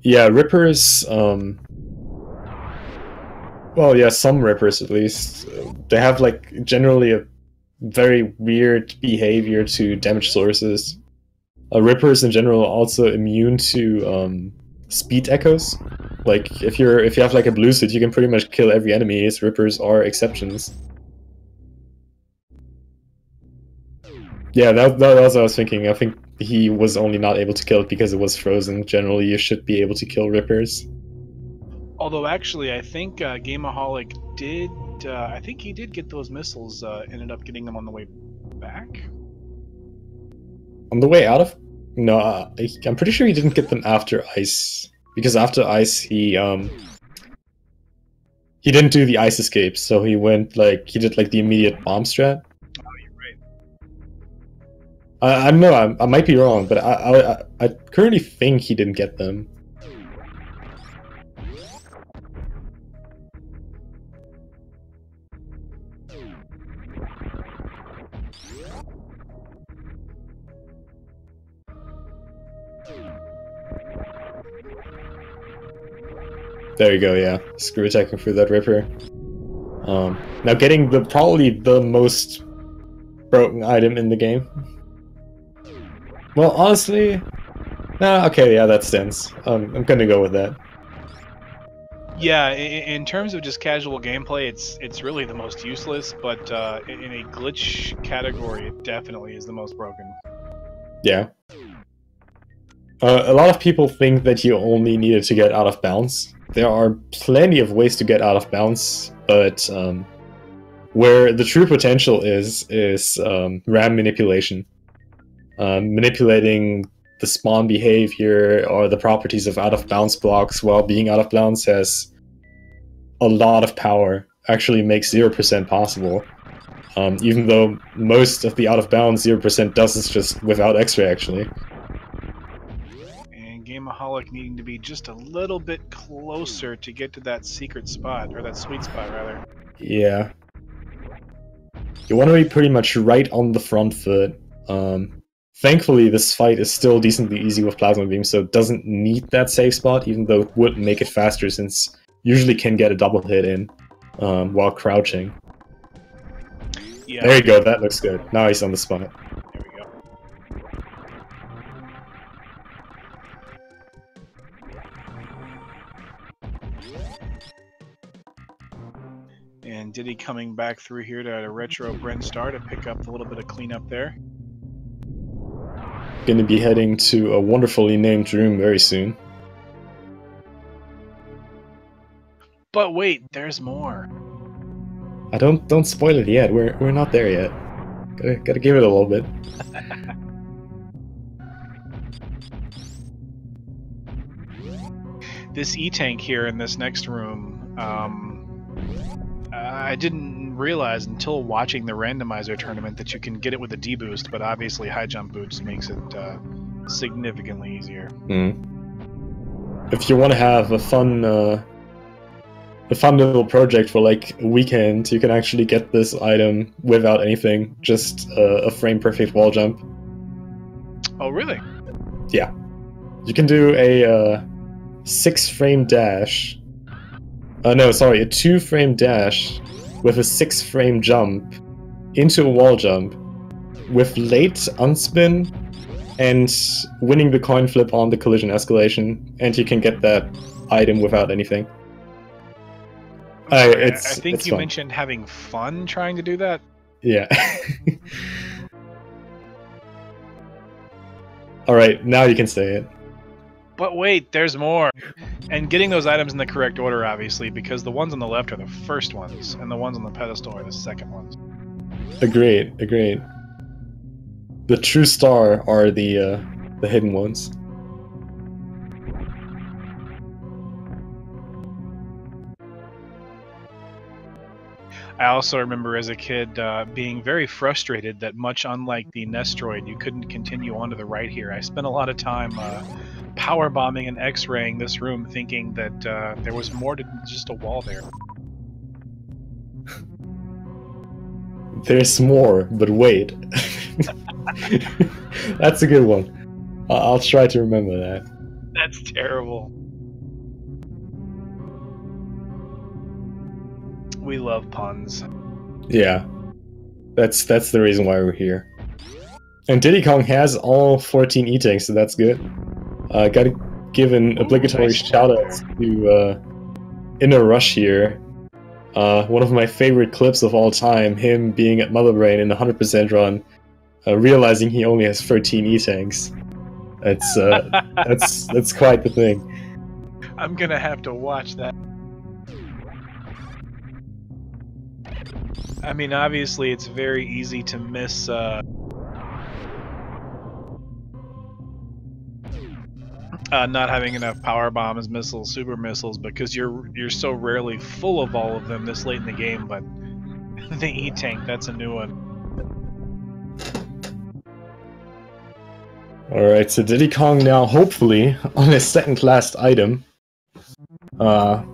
Yeah, Rippers, well, yeah, some Rippers at least. They have, like, generally a very weird behavior to damage sources. Rippers in general are also immune to speed echoes. Like if you have like a blue suit, you can pretty much kill every enemy. Rippers are exceptions. Yeah, that was what I was thinking. I think he was only not able to kill it because it was frozen. Generally, you should be able to kill Rippers. Although actually, I think Gameaholic did. I think he did get those missiles. Ended up getting them on the way back. On the way out of? No, I'm pretty sure he didn't get them after Ice, because after Ice he didn't do the Ice escape, so he went like he did like the immediate bomb strat. Oh, you're right. I don't know. I might be wrong, but I currently think he didn't get them. There you go, yeah. Screw attacking through that Ripper. Now getting probably the most broken item in the game. Well, honestly... Nah, okay, yeah, that stands. I'm gonna go with that. Yeah, in terms of just casual gameplay, it's really the most useless, but in a glitch category, it definitely is the most broken. Yeah. A lot of people think that you only needed to get out of bounds. There are plenty of ways to get out of bounds, but where the true potential is RAM manipulation. Manipulating the spawn behavior or the properties of out-of-bounds blocks while being out of bounds has a lot of power. Actually makes 0% possible. Even though most of the out-of-bounds 0% does is just without X-ray, actually. And Gameaholic needing to be just a little bit closer to get to that secret spot, or that sweet spot, rather. Yeah. You want to be pretty much right on the front foot. Thankfully, this fight is still decently easy with Plasma Beam, so it doesn't need that safe spot, even though it would make it faster, since usually can get a double hit in while crouching. Yeah. There you go, that looks good. Now he's on the spot. There we go. And Diddy coming back through here to Retro Brent Star to pick up a little bit of cleanup there. Gonna be heading to a wonderfully named room very soon. But wait, there's more. Don't spoil it yet. We're not there yet. Gotta give it a little bit. This E-Tank here in this next room, I didn't realize until watching the randomizer tournament that you can get it with a D-boost, but obviously high jump boost makes it significantly easier. If you want to have a fun little project for like a weekend, you can actually get this item without anything, just a frame-perfect wall jump. Oh, really? Yeah. You can do a 6-frame dash. No, sorry, a 2-frame dash with a 6-frame jump into a wall jump with late unspin and winning the coin flip on the collision escalation, and you can get that item without anything. Sorry, I think it's you fun. mentioned having fun trying to do that. Yeah. Alright, now you can say it. But wait, there's more. And getting those items in the correct order, obviously, because the ones on the left are the first ones, and the ones on the pedestal are the second ones. Agreed. The true star are the hidden ones. I also remember as a kid being very frustrated that, much unlike the Nestroid, you couldn't continue on to the right here. I spent a lot of time power bombing and X-raying this room, thinking that there was more to just a wall there. There's more, but wait. That's a good one. I'll try to remember that. That's terrible. We love puns. Yeah. That's the reason why we're here. And Di10Kong has all 14 E-Tanks, so that's good. Gotta give an obligatory nice shout-out to Inner Rush here. One of my favorite clips of all time, him being at Mother Brain in the 100% run, realizing he only has 13 E-Tanks. That's quite the thing. I'm gonna have to watch that. I mean, obviously, it's very easy to miss not having enough power bombs, missiles, super missiles, because you're so rarely full of all of them this late in the game. But the E-Tank, that's a new one. Alright, so Di10Kong now, hopefully, on his second last item, will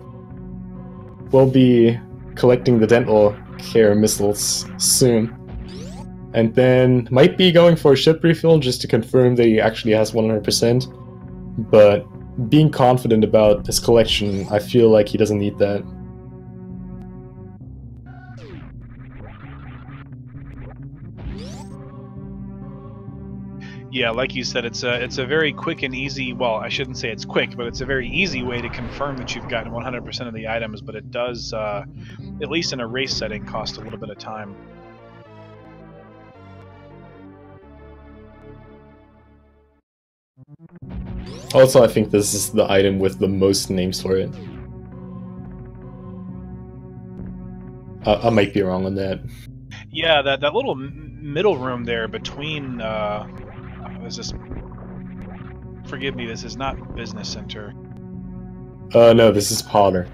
be collecting the dental care missiles soon. And then might be going for a ship refill just to confirm that he actually has 100%. But being confident about his collection, I feel like he doesn't need that. Yeah, like you said, it's a very quick and easy. Well, I shouldn't say it's quick, but it's a very easy way to confirm that you've gotten 100% of the items. But it does, at least in a race setting, cost a little bit of time. Also, I think this is the item with the most names for it. I might be wrong on that. Yeah, that little middle room there between is this? Forgive me, this is not Business Center. No, this is Parlor.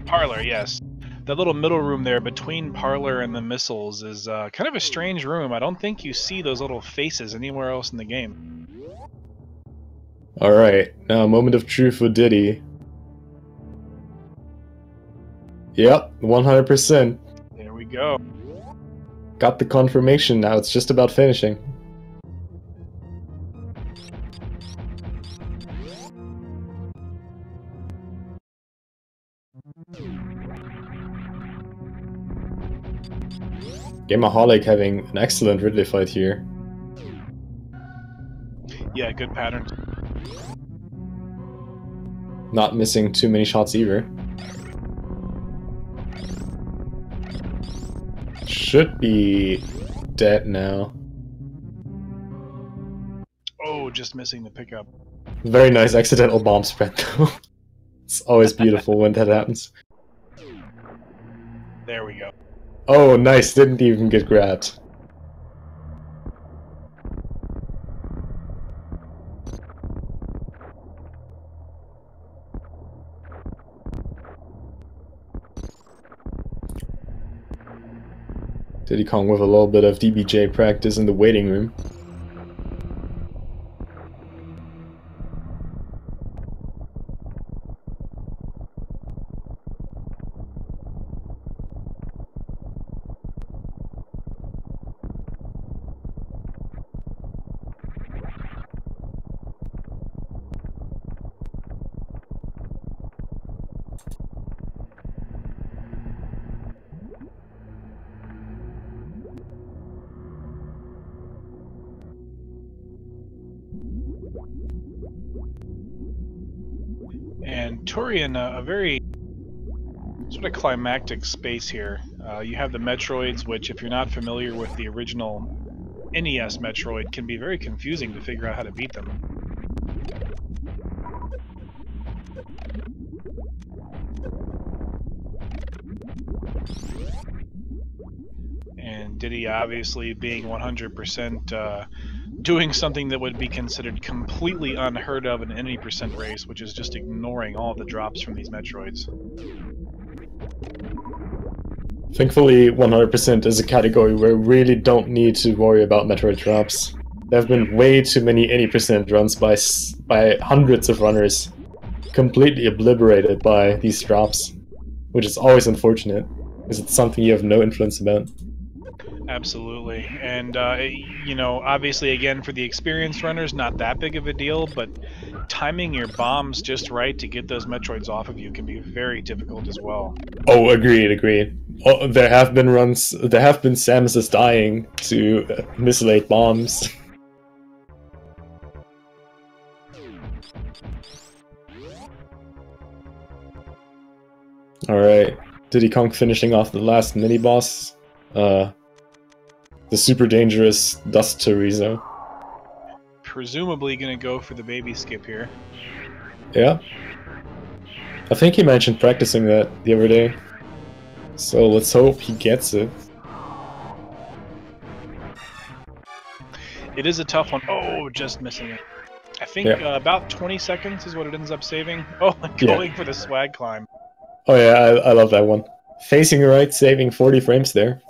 Parlor, yes. That little middle room there between Parlor and the missiles is kind of a strange room. I don't think you see those little faces anywhere else in the game. Alright, now a moment of truth for Diddy. Yep, 100%. There we go. Got the confirmation, now it's just about finishing. Gameaholic having an excellent Ridley fight here. Yeah, good pattern. Not missing too many shots either. should be dead now. Oh, just missing the pickup. Very nice accidental bomb spread though. It's always beautiful when that happens. There we go. Oh, nice, didn't even get grabbed. Di10Kong with a little bit of DBJ practice in the waiting room. And Torian, a very sort of climactic space here. You have the Metroids, which, if you're not familiar with the original NES Metroid, can be very confusing to figure out how to beat them. And Diddy obviously being 100% doing something that would be considered completely unheard of in an 80% race, which is just ignoring all the drops from these Metroids. Thankfully, 100% is a category where we really don't need to worry about Metroid drops. There have been way too many 80% runs by hundreds of runners, completely obliterated by these drops, which is always unfortunate, because it's something you have no influence about. Absolutely. And, you know, obviously, again, for the experienced runners, not that big of a deal, but timing your bombs just right to get those Metroids off of you can be very difficult as well. Oh, agreed. Oh, there have been Samuses dying to mislate bombs. Alright, Di10Kong finishing off the last mini-boss. The super dangerous Dust Chorizo. Presumably gonna go for the baby skip here. Yeah. I think he mentioned practicing that the other day. So let's hope he gets it. It is a tough one. Oh, just missing it. I think about 20 seconds is what it ends up saving. Oh, going for the swag climb. Oh yeah, I love that one. Facing right, saving 40 frames there.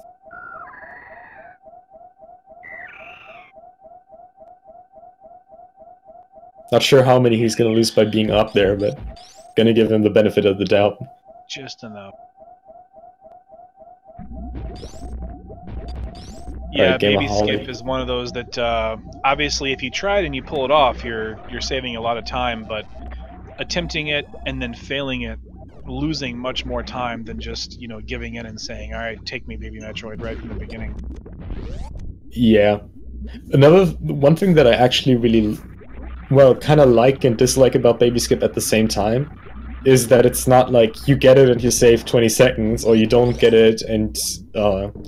Not sure how many he's gonna lose by being up there, but gonna give him the benefit of the doubt. Just enough. Yeah, right, baby Gameaholic. skip is one of those that obviously if you try it and you pull it off, you're saving a lot of time, but attempting it and then failing it, losing much more time than just, you know, giving in and saying, all right, take me, baby Metroid, right from the beginning. Yeah. One thing that I actually really, well, kind of like and dislike about Baby Skip at the same time is that it's not like you get it and you save 20 seconds, or you don't get it and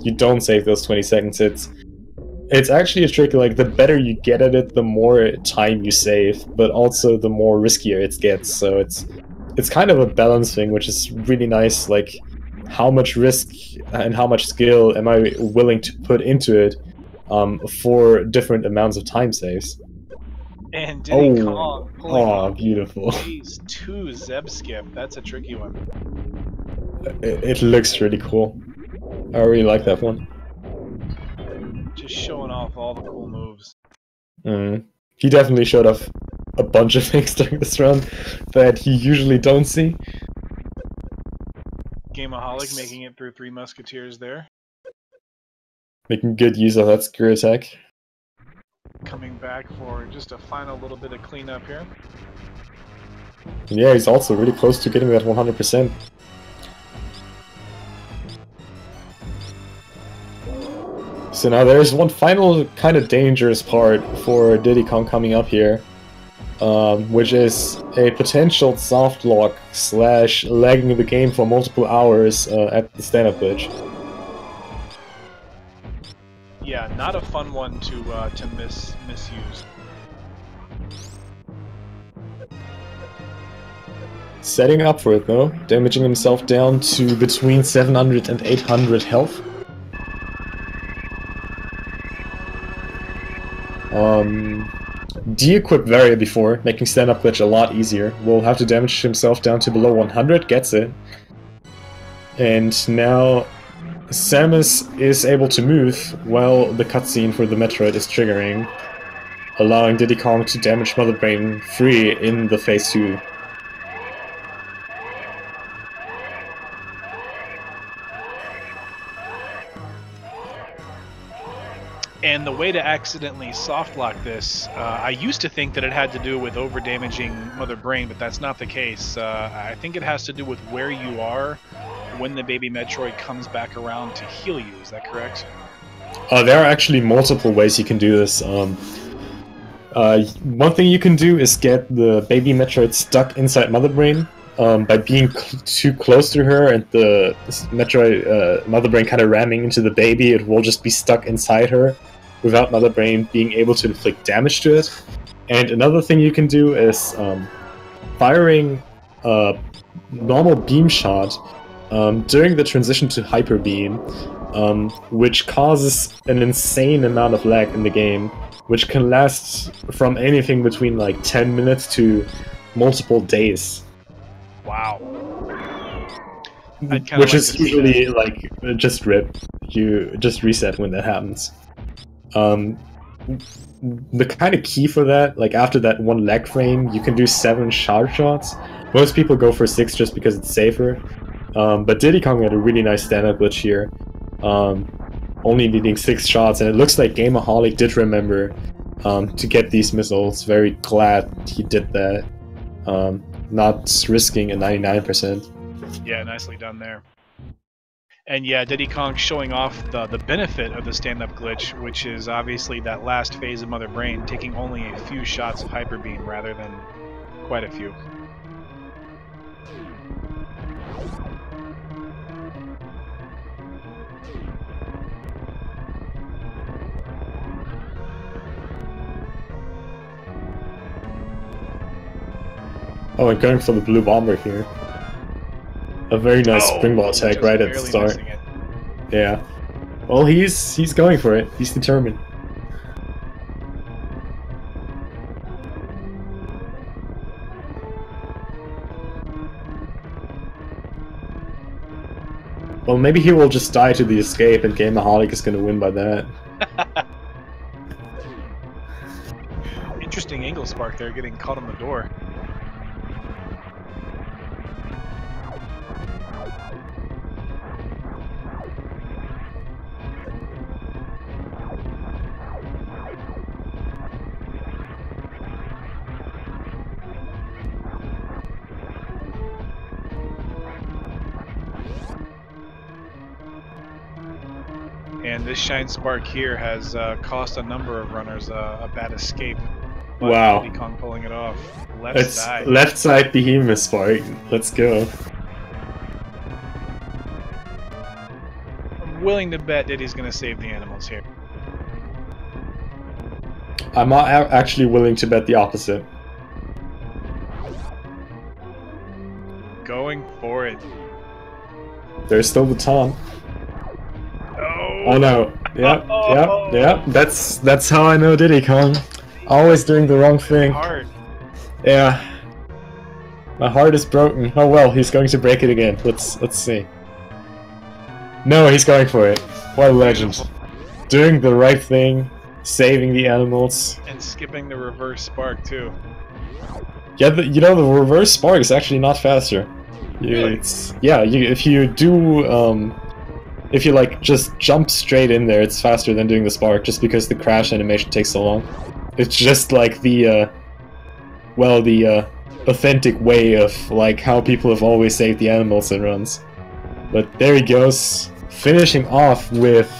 you don't save those 20 seconds. It's actually a trick, like, the better you get at it, the more time you save, but also the more riskier it gets, so it's kind of a balance thing, which is really nice, like, how much risk and how much skill am I willing to put into it for different amounts of time saves. And Di10Kong pulling off beautiful. phase 2 Zeb skip. That's a tricky one. It looks really cool. I really like that one. Just showing off all the cool moves. He definitely showed off a bunch of things during this run that you usually don't see. Gameaholic making it through 3 Musketeers there. Making good use of that screw attack. Coming back for just a final little bit of cleanup here. And yeah, he's also really close to getting that 100%. So now there's one final kind of dangerous part for Di10Kong coming up here, which is a potential soft lock / lagging the game for multiple hours at the stand-up glitch. Yeah, not a fun one to misuse. Setting up for it though, damaging himself down to between 700 and 800 health. De-equip Varia before, making stand-up glitch a lot easier. Will have to damage himself down to below 100, gets it. And now Samus is able to move while the cutscene for the Metroid is triggering, allowing Di10Kong to damage Mother Brain free in the phase 2. And the way to accidentally softlock this, I used to think that it had to do with over-damaging Mother Brain, but that's not the case. I think it has to do with where you are when the baby Metroid comes back around to heal you. Is that correct? There are actually multiple ways you can do this. One thing you can do is get the baby Metroid stuck inside Mother Brain. By being too close to her and the Metroid Mother Brain kind of ramming into the baby, it will just be stuck inside her without Mother Brain being able to inflict damage to it. And another thing you can do is firing a normal beam shot during the transition to Hyper Beam, which causes an insane amount of lag in the game, which can last from anything between like 10 minutes to multiple days. Wow. Which is usually like just rip. You just reset when that happens. The kind of key for that, like after that one lag frame, you can do 7 charge shots. Most people go for 6 just because it's safer. But Di10Kong had a really nice stand-up glitch here. Only needing 6 shots, and it looks like Gameaholic did remember to get these missiles. Very glad he did that. Not risking a 99%. Yeah, nicely done there. And yeah, Di10Kong showing off the benefit of the stand-up glitch, which is obviously that last phase of Mother Brain, taking only a few shots of Hyper Beam rather than quite a few. Oh, and going for the blue bomber here. A very nice springboard attack right at the start. Yeah. Well, he's going for it. He's determined. Well, maybe he will just die to the escape and Gameaholic is going to win by that. Interesting angle spark there, getting caught on the door. And this shine spark here has cost a number of runners a bad escape. Wow. Di10Kong pulling it off. Left side behemoth spark. Let's go. I'm willing to bet that he's going to save the animals here. I'm actually willing to bet the opposite. Going for it. There's still the taunt. Oh no! Yep. That's how I know Di10Kong. Always doing the wrong thing. Yeah. My heart is broken. Oh well, he's going to break it again. Let's see. No, he's going for it. What a legend. Doing the right thing, saving the animals. And skipping the reverse spark too. Yeah, the reverse spark is actually not faster. Really? If you do if you like just jump straight in there, it's faster than doing the spark, just because the crash animation takes so long. It's just like the authentic way of like how people have always saved the animals in runs. But there he goes, finishing off with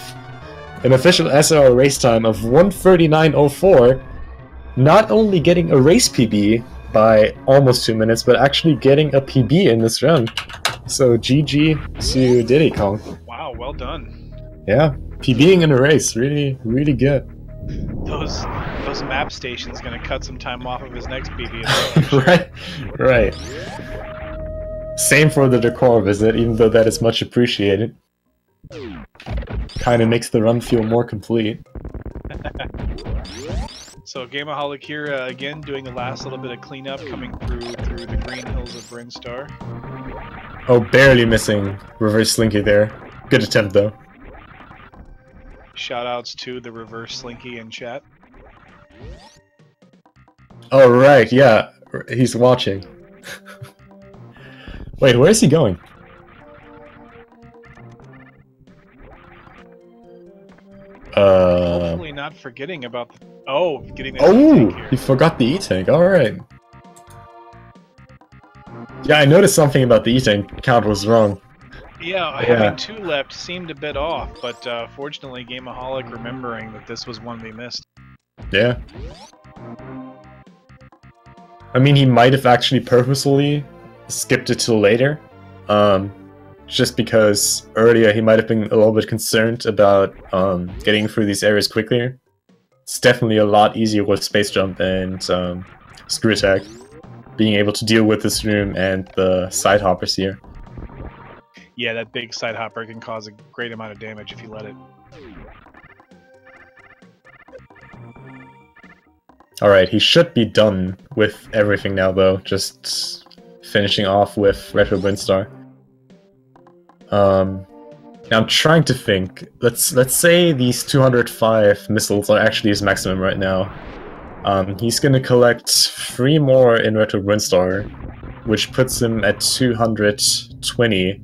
an official SR race time of 1:39.04. Not only getting a race PB by almost 2 minutes, but actually getting a PB in this run. So GG to Di10Kong. Wow, well done. Yeah. PBing in a race, really, really good. Those map stations gonna cut some time off of his next PB as well. Right, right. Same for the decor visit, even though that is much appreciated. Kind of makes the run feel more complete. So Gameaholic here again, doing the last little bit of cleanup, coming through the green hills of Brinstar. Oh, barely missing reverse slinky there. Good attempt though. Shoutouts to the reverse slinky in chat. Oh right, yeah, he's watching. Wait, where is he going? Hopefully not forgetting about the... Oh, getting the Oh, here. he forgot the E-Tank, alright. Yeah, I noticed something about the E-Tank count was wrong. Yeah, having 2 left seemed a bit off, but fortunately Gameaholic remembering that this was one we missed. Yeah. I mean, he might have actually purposefully skipped it till later. Just because earlier he might have been a little bit concerned about getting through these areas quicker. It's definitely a lot easier with Space Jump and Screw Attack. Being able to deal with this room and the side hoppers here. Yeah, that big side hopper can cause a great amount of damage if you let it. Alright, he should be done with everything now though, just finishing off with Retro Brinstar. Now I'm trying to think. Let's say these 205 missiles are actually his maximum right now. He's gonna collect 3 more in Retro Brinstar, which puts him at 220.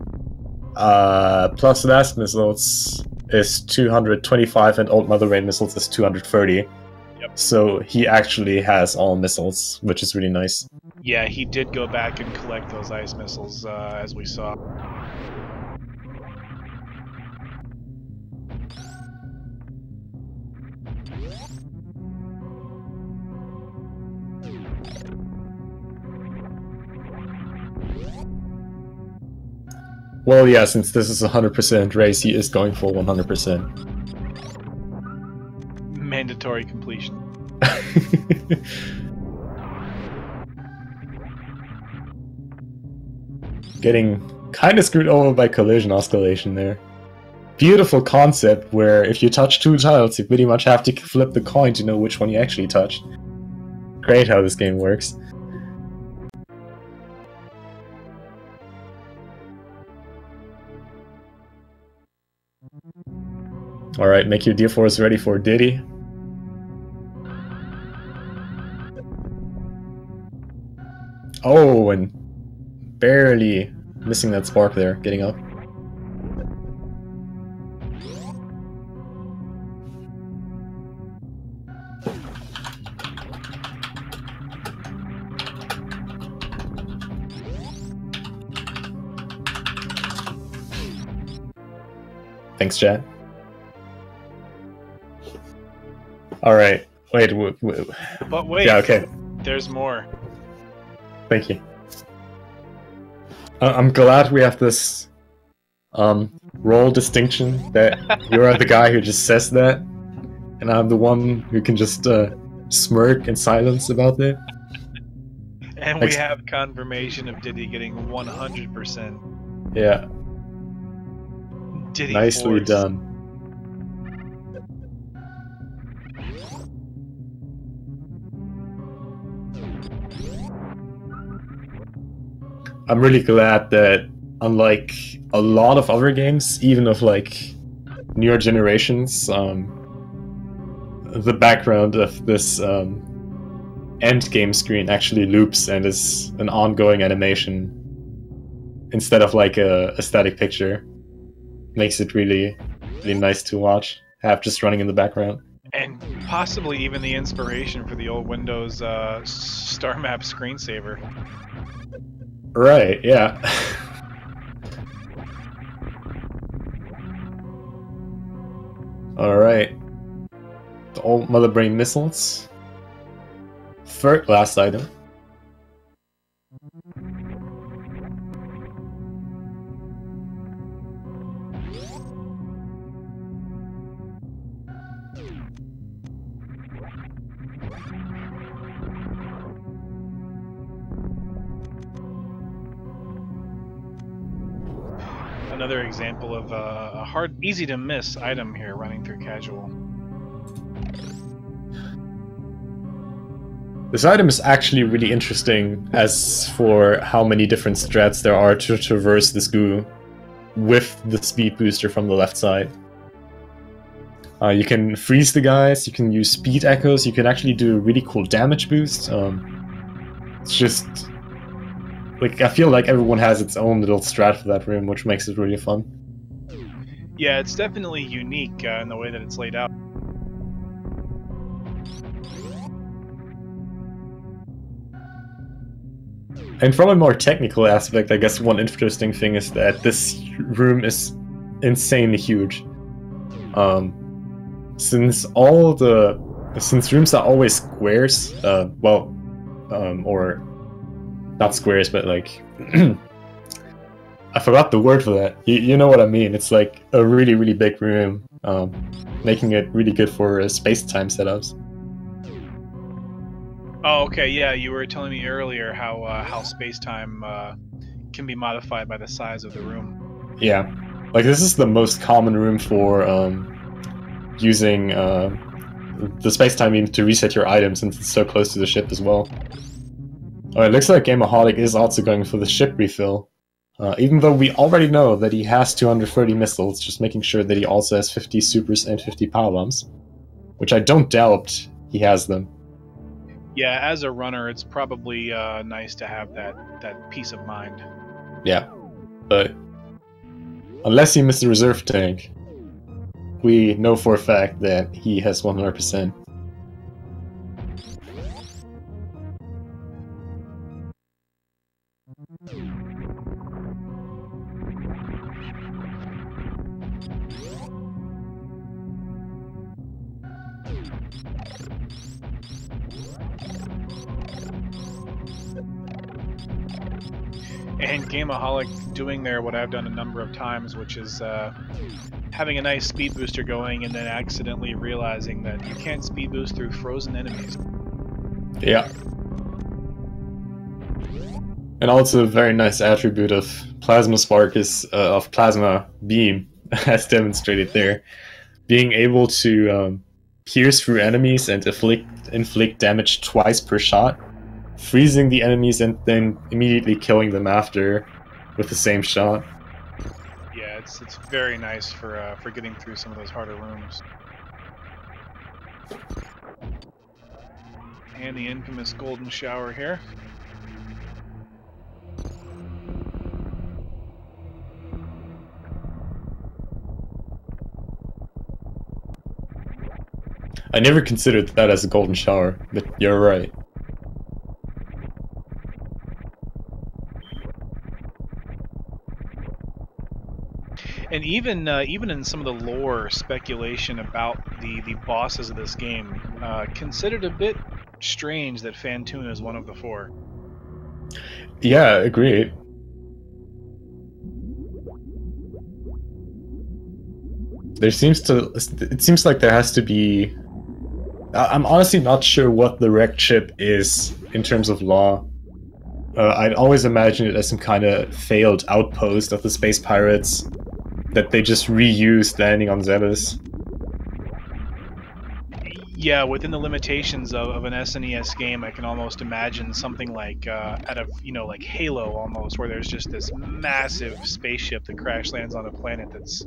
Plus last missiles is 225 and Old Mother Rain missiles is 230. Yep. So he actually has all missiles, which is really nice. Yeah, he did go back and collect those ice missiles, as we saw. Well, yeah, since this is a 100% race, he is going for 100%. Mandatory completion. Getting kind of screwed over by collision oscillation there. Beautiful concept where if you touch 2 tiles, you pretty much have to flip the coin to know which one you actually touched. Great how this game works. Alright, make your D4s ready for Diddy. Oh, and barely missing that spark there, getting up. Thanks, chat. Alright, wait. But wait, yeah, okay. There's more. Thank you. I'm glad we have this role distinction that you're the guy who just says that, and I'm the one who can just smirk in silence about it. And we have confirmation of Diddy getting 100%. Yeah. Diddy Nicely Force. done. I'm really glad that, unlike a lot of other games, even of like newer generations, the background of this end game screen actually loops and is an ongoing animation instead of like a static picture. Makes it really, really nice to watch. Have just running in the background. And possibly even the inspiration for the old Windows Star Map screensaver. Right, yeah. Alright. The old Mother Brain missiles. Third last item. another example of a easy to miss item here running through casual. This item is actually really interesting as for how many different strats there are to traverse this goo with the speed booster from the left side. You can freeze the guys, you can use speed echoes, you can actually do a really cool damage boost. It's just... like, I feel like everyone has its own little strat for that room, which makes it really fun. Yeah, it's definitely unique in the way that it's laid out. And from a more technical aspect, I guess one interesting thing is that this room is insanely huge. Since rooms are always squares, or not squares, but like I forgot the word for that. You know what I mean? It's like a really, really big room, making it really good for space-time setups. Oh, okay, yeah, you were telling me earlier how space-time can be modified by the size of the room. Yeah, like this is the most common room for using the space-time beam to reset your items since it's so close to the ship as well. It looks like Gameaholic is also going for the ship refill. Even though we already know that he has 230 missiles, just making sure that he also has 50 supers and 50 power bombs. Which I don't doubt he has them. Yeah, as a runner, it's probably nice to have that peace of mind. Yeah, but unless he missed the reserve tank, we know for a fact that he has 100%. And Gameaholic doing there what I've done a number of times, which is having a nice speed booster going and then accidentally realizing that you can't speed boost through frozen enemies. Yeah. And also a very nice attribute of Plasma Spark is of Plasma Beam, as demonstrated there. Being able to pierce through enemies and inflict damage twice per shot, freezing the enemies and then immediately killing them after with the same shot. Yeah, it's very nice for getting through some of those harder rooms. And the infamous golden shower here. I never considered that as a golden shower, but you're right. And even in some of the lore speculation about the bosses of this game, considered a bit strange that Phantoon is one of the four. Yeah, agreed. It seems like there has to be... I'm honestly not sure what the wrecked ship is in terms of law. I'd always imagine it as some kind of failed outpost of the space pirates that they just reused landing on Zebes. Yeah, within the limitations of an SNES game, I can almost imagine something like out of like Halo almost, where there's just this massive spaceship that crash lands on a planet that's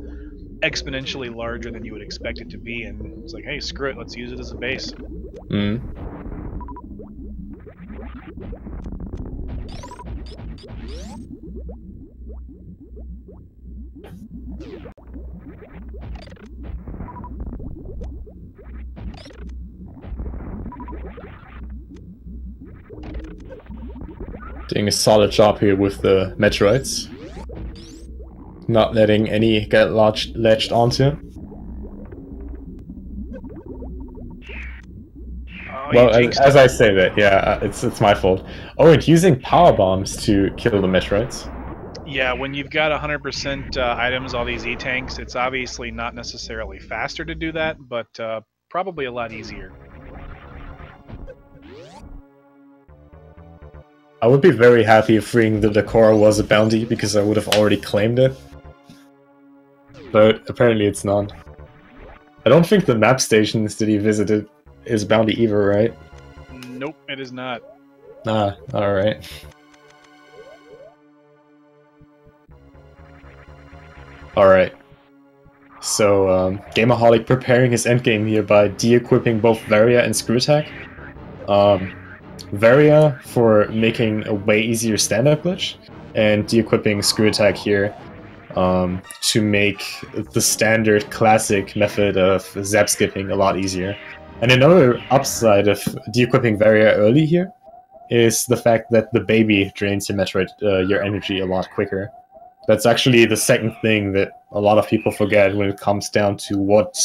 exponentially larger than you would expect it to be, and it's like, hey, screw it, let's use it as a base. Doing a solid job here with the Metroids. Not letting any get latched onto. Oh, well, as I say that, yeah, it's my fault. Oh, and using power bombs to kill the Metroids. Yeah, when you've got 100% items, all these E-tanks, it's obviously not necessarily faster to do that, but probably a lot easier. I would be very happy if freeing the Decora was a bounty, because I would have already claimed it. but apparently it's not. I don't think the map stations that he visited is Bounty either, right? Nope, it is not. Ah, alright. Alright. So, Gameaholic preparing his endgame here by de-equipping both Varia and Screw Attack. Varia for making a way easier stand-up glitch, and de-equipping Screw Attack here to make the standard classic method of zap skipping a lot easier. And another upside of de-equipping Varia early here is the fact that the baby drains your Metroid, your energy a lot quicker. That's actually the second thing that a lot of people forget when it comes down to what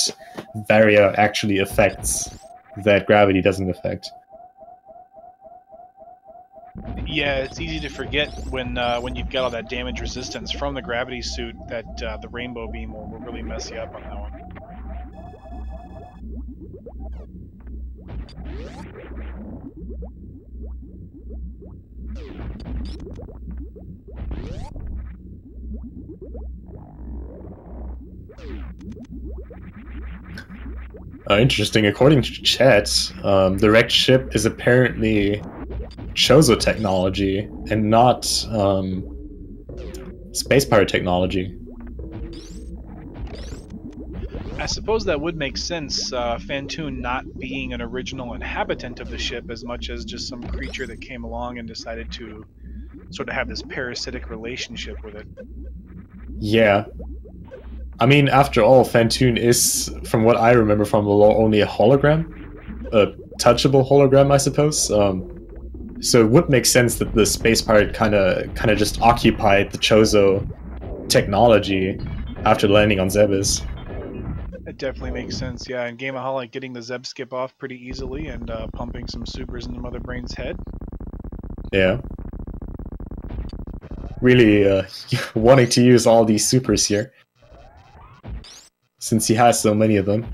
Varia actually affects that gravity doesn't affect. Yeah, it's easy to forget when you've got all that damage resistance from the gravity suit that the rainbow beam will really mess you up on that one. Interesting. According to chat, the wrecked ship is apparently Chozo technology and not space pirate technology. I suppose that would make sense, Fantoon not being an original inhabitant of the ship as much as just some creature that came along and decided to sort of have this parasitic relationship with it. Yeah. I mean, after all, Fantoon is, from what I remember from the lore, only a hologram. A touchable hologram, I suppose. So it would make sense that the space pirate kind of just occupied the Chozo technology after landing on Zebes. It definitely makes sense, yeah. And Gameaholic getting the Zeb skip off pretty easily and pumping some supers into Mother Brain's head. Yeah. Really wanting to use all these supers here, since he has so many of them.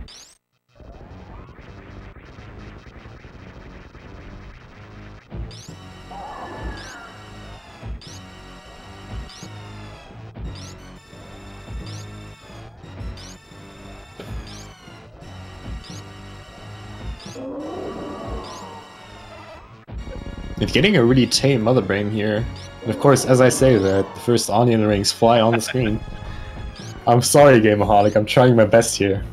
It's getting a really tame Mother Brain here. And of course, as I say that, the first onion rings fly on the screen. I'm sorry, Gameaholic, I'm trying my best here.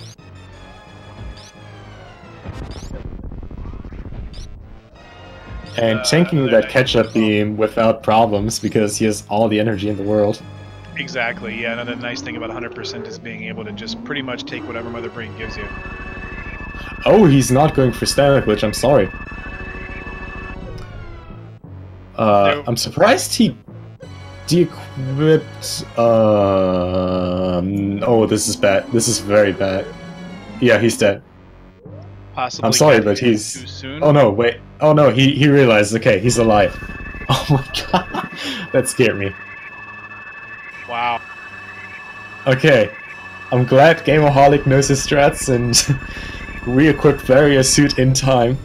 And tanking that catch-up beam without problems because he has all the energy in the world. Exactly, yeah. Another nice thing about 100% is being able to just pretty much take whatever Mother Brain gives you. Oh, he's not going for Static Glitch, I'm sorry. I'm surprised he de-equipped... oh, this is bad. This is very bad. Yeah, he's dead. Possibly I'm sorry, but he's... too soon. Oh no, wait. Oh no, he realized, okay, he's alive. Oh my god, that scared me. Wow. Okay, I'm glad Gameaholic knows his strats and re-equipped Varia suit in time.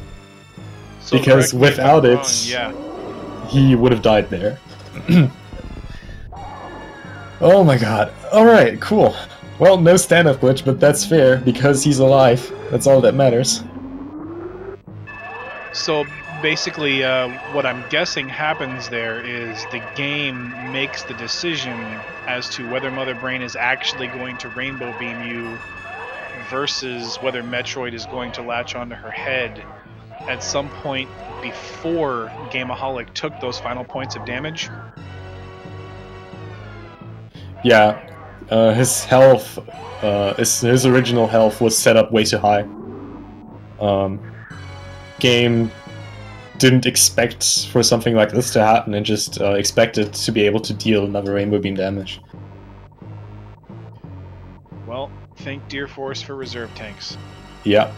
So because without it... yeah. He would have died there. Oh my god. Alright, cool. Well, no stand-up glitch, but that's fair, because he's alive. That's all that matters. So basically, what I'm guessing happens there is the game makes the decision as to whether Mother Brain is actually going to Rainbow Beam you versus whether Metroid is going to latch onto her head at some point before Gameaholic took those final points of damage. Yeah, his health, his original health was set up way too high. Game didn't expect for something like this to happen and just expected to be able to deal another Rainbow Beam damage. Well, thank Deer Force for reserve tanks. Yeah.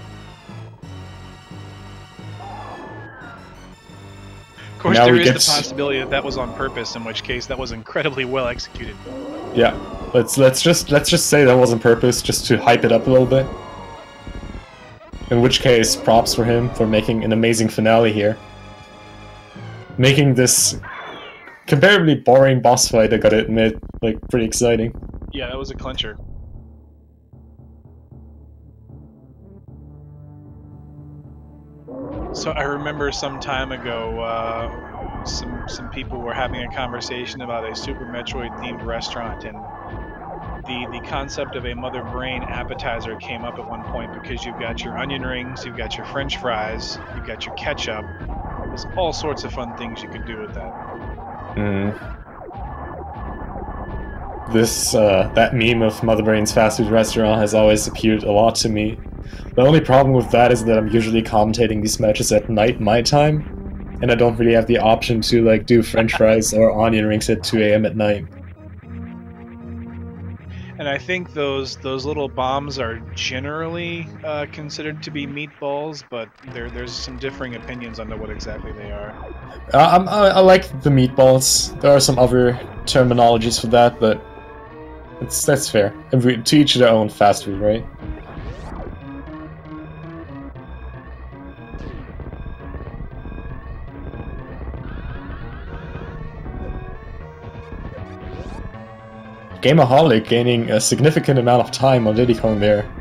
Of course, there is the possibility that that was on purpose, in which case that was incredibly well executed. Yeah, let's just say that was on purpose, just to hype it up a little bit. In which case, props for him for making an amazing finale here, making this comparably boring boss fight, I gotta admit, like, pretty exciting. Yeah, that was a clincher. So I remember some time ago, some people were having a conversation about a Super Metroid themed restaurant, and the concept of a Mother Brain appetizer came up at one point because you've got your onion rings, you've got your French fries, you've got your ketchup. There's all sorts of fun things you could do with that. That meme of Mother Brain's fast food restaurant has always appealed a lot to me. The only problem with that is that I'm usually commentating these matches at night my time, and I don't really have the option to like do French fries or onion rings at 2 a.m. at night. And I think those little bombs are generally considered to be meatballs, but there's some differing opinions on what exactly they are. I like the meatballs. There are some other terminologies for that, but that's fair. To each their own fast food, right? Gameaholic gaining a significant amount of time on Di10Kong there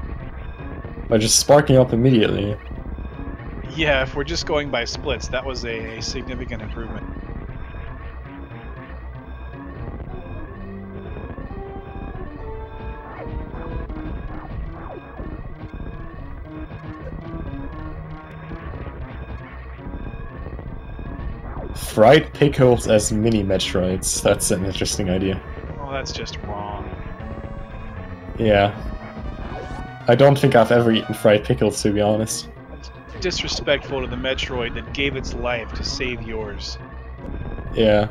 by just sparking up immediately. Yeah, if we're just going by splits, that was a significant improvement. Fried pickles as mini Metroids. That's an interesting idea. Oh, that's just wrong. Yeah. I don't think I've ever eaten fried pickles, to be honest. It's disrespectful to the Metroid that gave its life to save yours. Yeah.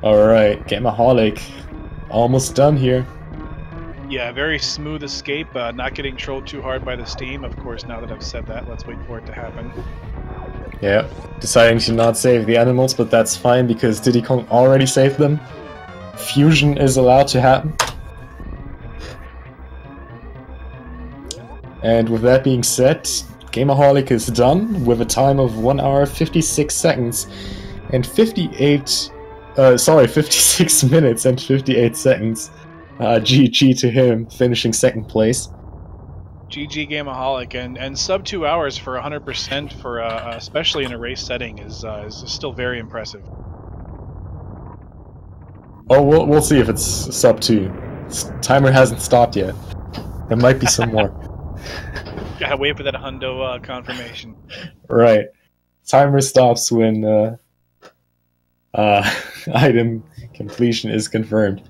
Alright, Gameaholic. Almost done here. Yeah, very smooth escape, not getting trolled too hard by the steam. Of course, now that I've said that, let's wait for it to happen. Yeah, deciding to not save the animals, but that's fine because Di10Kong already saved them. Fusion is allowed to happen. And with that being said, Gameaholic is done with a time of 1 hour 56 seconds and 56 minutes and 58 seconds. GG to him, finishing second place. GG Gameaholic, and sub 2 hours for 100% for especially in a race setting is still very impressive. Oh, we'll see if it's sub 2. Timer hasn't stopped yet. There might be some more. Gotta wait for that hundo confirmation. Right. Timer stops when item completion is confirmed.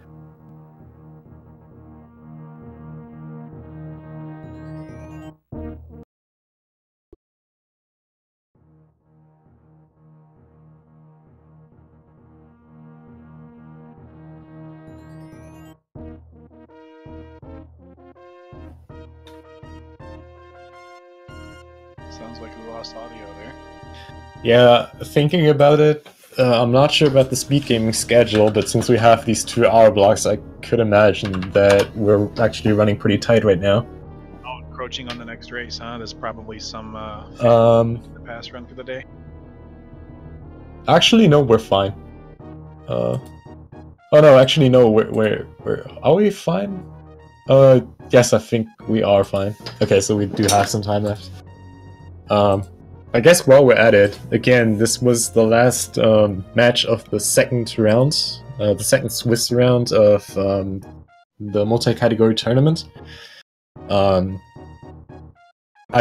Sounds like we lost audio there. Yeah, thinking about it, I'm not sure about the speed gaming schedule, but since we have these 2 hour blocks, I could imagine that we're actually running pretty tight right now. Oh, encroaching on the next race, huh? There's probably some the pass run for the day. Actually, no, we're fine. Oh no, actually no, we're are we fine? Yes, I think we are fine. Okay, so we do have some time left. I guess while we're at it, again, this was the last match of the second round, the second Swiss round of the multi-category tournament. I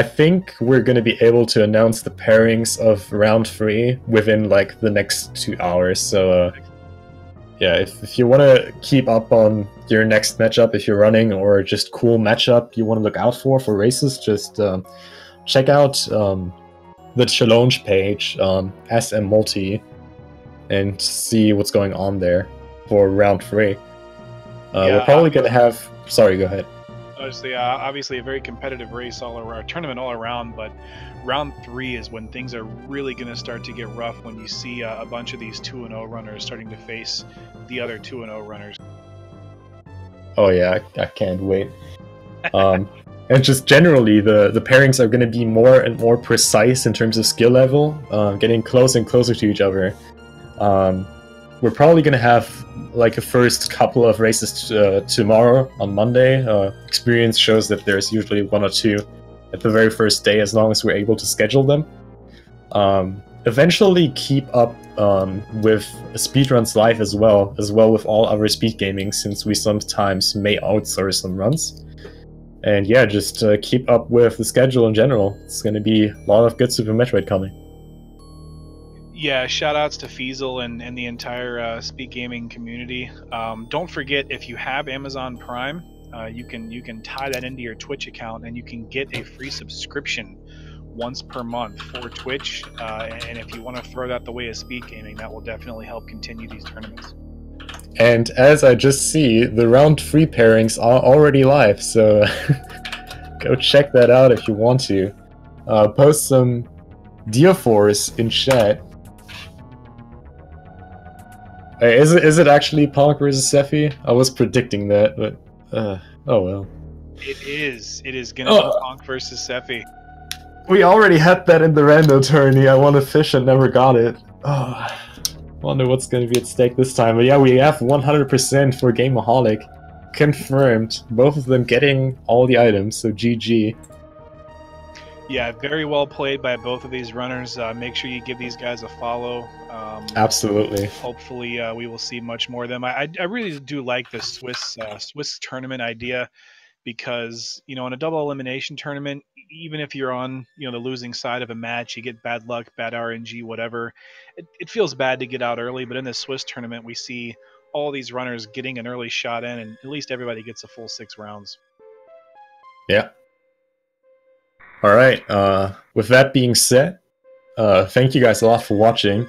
think we're going to be able to announce the pairings of round 3 within like the next 2 hours, so yeah, if you want to keep up on your next matchup, if you're running, or just cool matchup you want to look out for races, just check out the challenge page, SM Multi, and see what's going on there for round 3. We're probably going to have... Sorry, go ahead. Obviously a very competitive race all around, tournament all around, but round 3 is when things are really going to start to get rough, when you see a bunch of these 2-0 runners starting to face the other 2-0 runners. Oh yeah, I can't wait. And just generally, the pairings are going to be more and more precise in terms of skill level, getting closer and closer to each other. we're probably gonna have like a first couple of races tomorrow on Monday. Experience shows that there's usually 1 or 2 at the very first day, as long as we're able to schedule them. Eventually keep up with speedruns live as well with all other speed gaming, since we sometimes may outsource some runs. And yeah, just keep up with the schedule in general. It's going to be a lot of good Super Metroid coming. Yeah, shout outs to Feasel and the entire speed gaming community. Don't forget, if you have Amazon Prime, you can tie that into your Twitch account, and you can get a free subscription once per month for Twitch. And if you want to throw that the way of speed gaming, that will definitely help continue these tournaments. And as I just see, the round 3 pairings are already live, so go check that out if you want to. Post some Dia4s in chat. Hey, is it actually Punk versus Sephi? I was predicting that, but oh well. It is gonna be Punk versus Sephi. We already had that in the rando tourney. I won a fish and never got it. Oh, wonder what's going to be at stake this time. But yeah, we have 100% for Gameaholic confirmed. Both of them getting all the items, so GG. Yeah, very well played by both of these runners. Make sure you give these guys a follow. Absolutely. Hopefully, we will see much more of them. I really do like the Swiss tournament idea, because in a double elimination tournament, even if you're on the losing side of a match, you get bad luck, bad RNG, whatever, it feels bad to get out early. But in the Swiss tournament, we see all these runners getting an early shot in, and at least everybody gets a full 6 rounds. Yeah. All right. With that being said, thank you guys a lot for watching.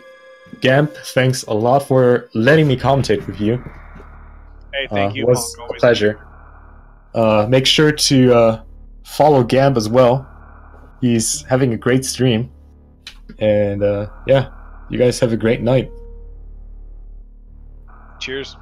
Gamp, thanks a lot for letting me commentate with you. Hey, thank you. It was a pleasure. Make sure to follow Gamp as well. He's having a great stream. And yeah, you guys have a great night. Cheers.